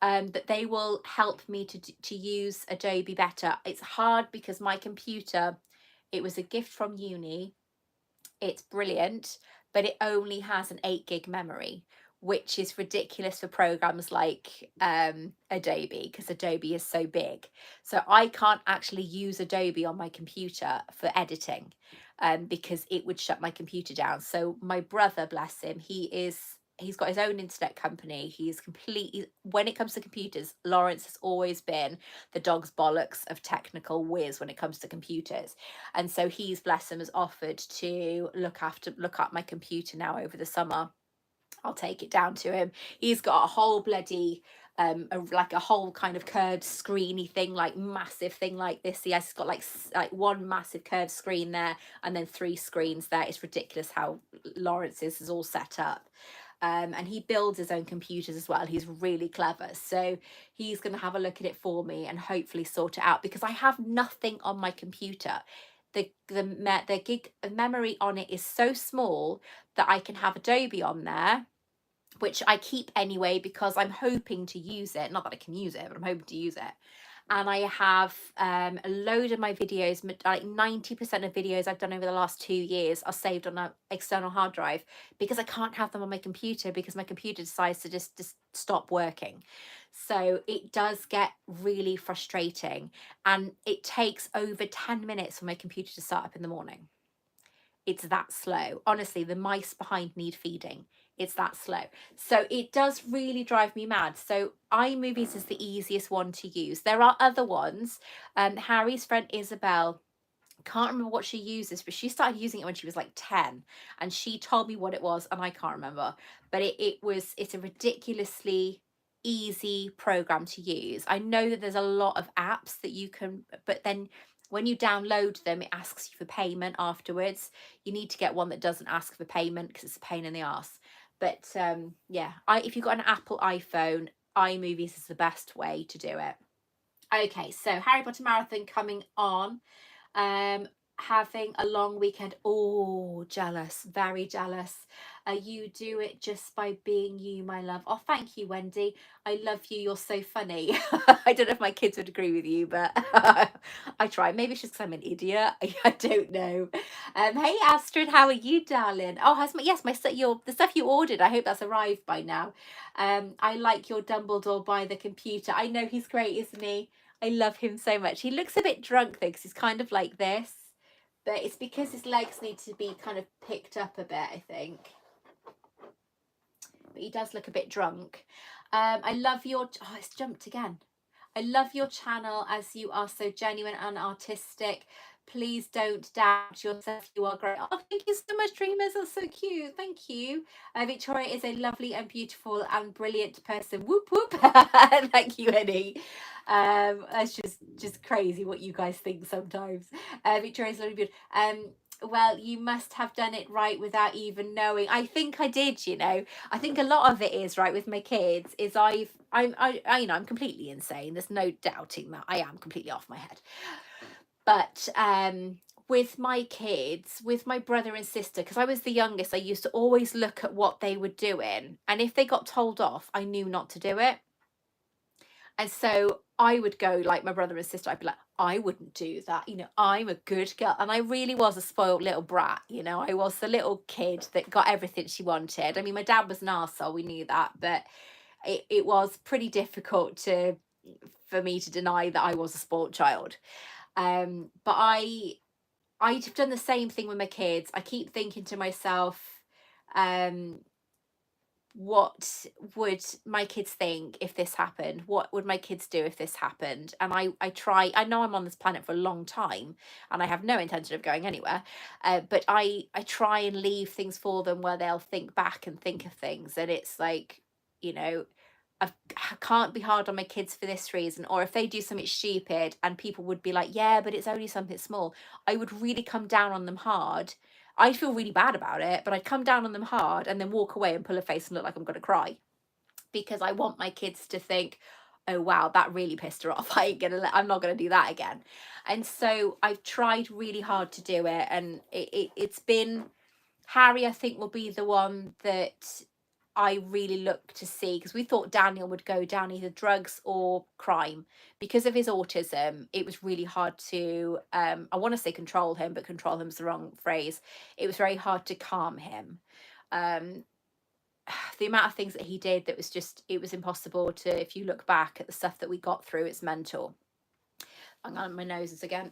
That they will help me to use Adobe better. It's hard because my computer, it was a gift from uni. It's brilliant, but it only has an 8 gig memory, which is ridiculous for programs like Adobe, because Adobe is so big. So I can't actually use Adobe on my computer for editing because it would shut my computer down. So my brother, bless him, he's got his own internet company. He's completely, when it comes to computers, Lawrence has always been the dog's bollocks of technical whiz when it comes to computers. And so he's, bless him, has offered to look up my computer now over the summer. I'll take it down to him. He's got a whole bloody like a whole kind of curved screeny thing, like massive thing like this. He has got like one massive curved screen there and then 3 screens there. It's ridiculous how Lawrence's is all set up. And he builds his own computers as well. He's really clever. So he's going to have a look at it for me and hopefully sort it out, because I have nothing on my computer. The gig memory on it is so small that I can have Adobe on there, which I keep anyway because I'm hoping to use it. Not that I can use it, but I'm hoping to use it. And I have a load of my videos, like 90% of videos I've done over the last 2 years are saved on an external hard drive, because I can't have them on my computer because my computer decides to just stop working. So it does get really frustrating, and it takes over 10 minutes for my computer to start up in the morning. It's that slow. Honestly, the mice behind need feeding. It's that slow. So it does really drive me mad. So iMovies is the easiest one to use. There are other ones. Harry's friend Isabel, can't remember what she uses, but she started using it when she was like 10, and she told me what it was and I can't remember. But it's a ridiculously easy program to use. I know that there's a lot of apps that you can, but then when you download them, it asks you for payment afterwards. You need to get one that doesn't ask for payment because it's a pain in the ass. But yeah, if you've got an Apple iPhone, iMovies is the best way to do it. Okay, so Harry Potter Marathon coming on. Having a long weekend. Oh, jealous, very jealous. You do it just by being you, my love. Oh, thank you, Wendy. I love you. You're so funny. I don't know if my kids would agree with you, but I try. Maybe it's just because I'm an idiot. I don't know. Hey, Astrid, how are you, darling? Oh, the stuff you ordered, I hope that's arrived by now. I like your Dumbledore by the computer. I know, he's great, isn't he? I love him so much. He looks a bit drunk though, because he's kind of like this, but it's because his legs need to be kind of picked up a bit, I think. but he does look a bit drunk. I love your, oh, it's jumped again. I love your channel as you are so genuine and artistic. Please don't doubt yourself. You are great. Oh, thank you so much, Dreamers. That's so cute. Thank you. Victoria is a lovely and beautiful and brilliant person. Whoop whoop. Thank you, Eddie. That's just crazy what you guys think sometimes. Victoria's lovely, beautiful. Well, you must have done it right without even knowing. I think I did, you know. I think a lot of it is right with my kids is I you know, I'm completely insane. There's no doubting that I am completely off my head. But with my kids, with my brother and sister, because I was the youngest, I used to always look at what they were doing, and if they got told off, I knew not to do it. And so I would go like my brother and sister, I'd be like, I wouldn't do that. You know, I'm a good girl. And I really was a spoiled little brat. You know, I was the little kid that got everything she wanted. I mean, my dad was an arsehole, we knew that, but it was pretty difficult for me to deny that I was a spoiled child. But I've done the same thing with my kids. I keep thinking to myself, what would my kids think if this happened? What would my kids do if this happened? And I know I'm on this planet for a long time and I have no intention of going anywhere, but I try and leave things for them where they'll think back and think of things. And it's like, you know, I can't be hard on my kids for this reason. Or if they do something stupid and people would be like, yeah, but it's only something small, I would really come down on them hard. I'd feel really bad about it, but I'd come down on them hard and then walk away and pull a face and look like I'm going to cry, because I want my kids to think, oh wow, that really pissed her off. I'm not going to do that again. And so I've tried really hard to do it, and it's been Harry, I think, will be the one that I really look to see, because we thought Daniel would go down either drugs or crime. Because of his autism, it was really hard to, I want to say control him, but control him is the wrong phrase. It was very hard to calm him. The amount of things that he did that was just, it was impossible to, if you look back at the stuff that we got through, it's mental. Hang on, my nose is again.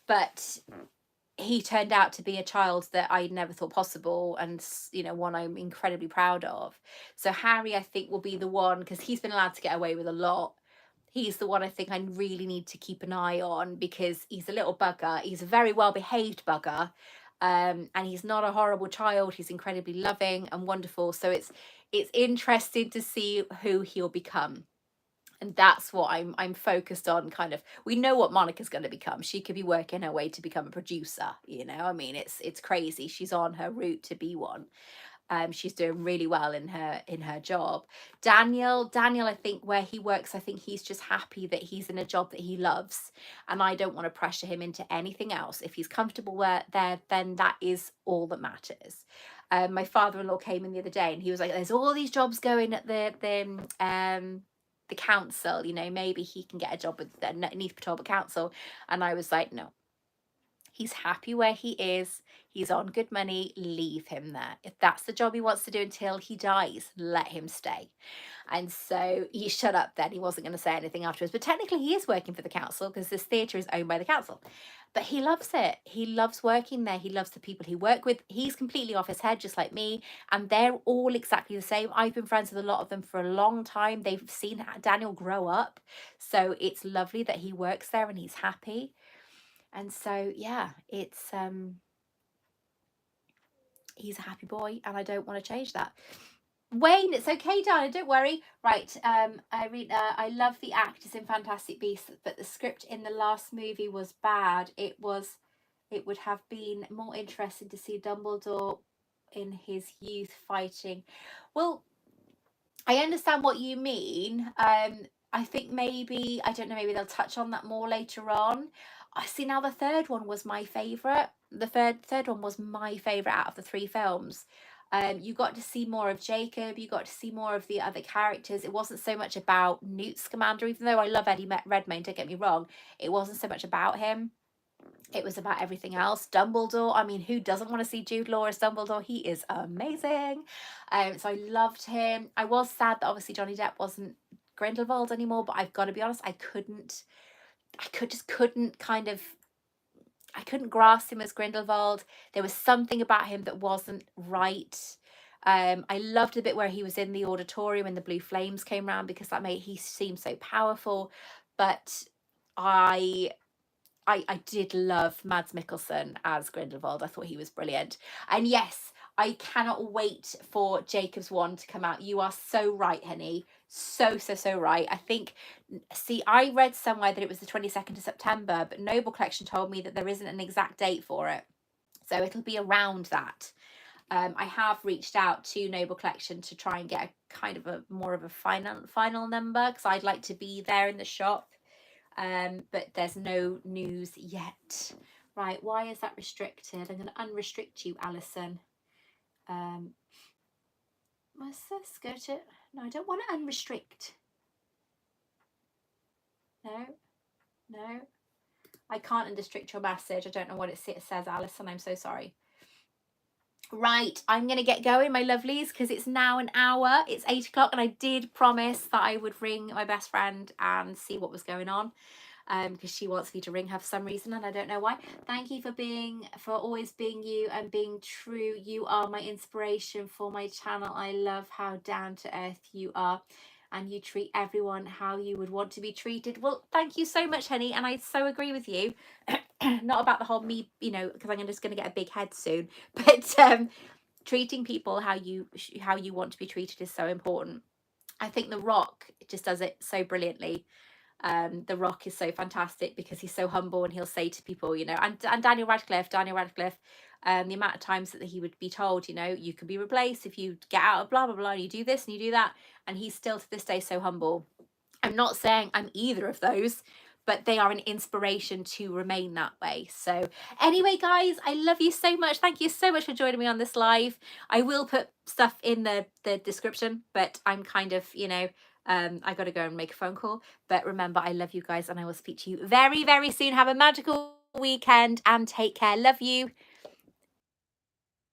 But he turned out to be a child that I never thought possible, and, you know, one I'm incredibly proud of. So Harry, I think, will be the one, because he's been allowed to get away with a lot. He's the one I think I really need to keep an eye on, because he's a little bugger. He's a very well behaved bugger, and he's not a horrible child. He's incredibly loving and wonderful. So it's interesting to see who he'll become. And that's what I'm focused on. Kind of, we know what Monica's going to become. She could be working her way to become a producer, you know. I mean, it's crazy. She's on her route to be one. She's doing really well in her job. Daniel, I think where he works, I think he's just happy that he's in a job that he loves, and I don't want to pressure him into anything else. If he's comfortable there, then that is all that matters. My father-in-law came in the other day and he was like, there's all these jobs going at the council, you know, maybe he can get a job with the Neath Talbot Council. And I was like, no, he's happy where he is. He's on good money. Leave him there. If that's the job he wants to do until he dies, let him stay. And so he shut up then. He wasn't going to say anything afterwards. But technically he is working for the council, because this theatre is owned by the council. But he loves it. He loves working there. He loves the people he work with. He's completely off his head, just like me. And they're all exactly the same. I've been friends with a lot of them for a long time. They've seen Daniel grow up. So it's lovely that he works there and he's happy. And so, yeah, it's he's a happy boy, and I don't want to change that. Wayne, it's okay, darling, don't worry. Right, I love the actors in Fantastic Beasts, but the script in the last movie was bad. It would have been more interesting to see Dumbledore in his youth fighting. Well, I understand what you mean. I think maybe, I don't know, maybe they'll touch on that more later on. I see now the third one was my favourite. The third one was my favourite out of the three films. You got to see more of Jacob. You got to see more of the other characters. It wasn't so much about Newt Scamander, even though I love Eddie Redmayne, don't get me wrong. It wasn't so much about him. It was about everything else. Dumbledore, I mean, who doesn't want to see Jude Law as Dumbledore? He is amazing. So I loved him. I was sad that obviously Johnny Depp wasn't Grindelwald anymore, but I've got to be honest, I just couldn't kind of, I couldn't grasp him as Grindelwald. There was something about him that wasn't right. I loved the bit where he was in the auditorium and the blue flames came around, because that made he seem so powerful. But I did love Mads Mikkelsen as Grindelwald. I thought he was brilliant. And yes, I cannot wait for Jacob's Wand to come out. You are so right, Henny. So right. I think, see, I read somewhere that it was the 22nd of September, but Noble Collection told me that there isn't an exact date for it. So it'll be around that. I have reached out to Noble Collection to try and get a kind of a more of a final number, because I'd like to be there in the shop. But there's no news yet. Right, why is that restricted? I'm going to unrestrict you, Alison. What's this? Go to... No, I don't want to unrestrict. No. I can't unrestrict your message. I don't know what it says, Alison. I'm so sorry. Right, I'm going to get going, my lovelies, because it's now an hour. It's 8 o'clock, and I did promise that I would ring my best friend and see what was going on, because she wants me to ring her for some reason, and I don't know why. Thank you for always being you and being true. You are my inspiration for my channel. I love how down to earth you are, and you treat everyone how you would want to be treated. Well, thank you so much, honey, and I so agree with you. Not about the whole me, you know, because I'm just going to get a big head soon, but treating people how you want to be treated is so important. I think The Rock just does it so brilliantly. The Rock is so fantastic because he's so humble, and he'll say to people, you know, and Daniel Radcliffe, the amount of times that he would be told, you know, you can be replaced if you get out of blah blah blah, you do this and you do that, and he's still to this day so humble. I'm not saying I'm either of those, but they are an inspiration to remain that way. So anyway, guys, I love you so much. Thank you so much for joining me on this live. I will put stuff in the description, but I'm kind of, you know, I got to go and make a phone call. But remember, I love you guys, and I will speak to you very, very soon. Have a magical weekend and take care. Love you.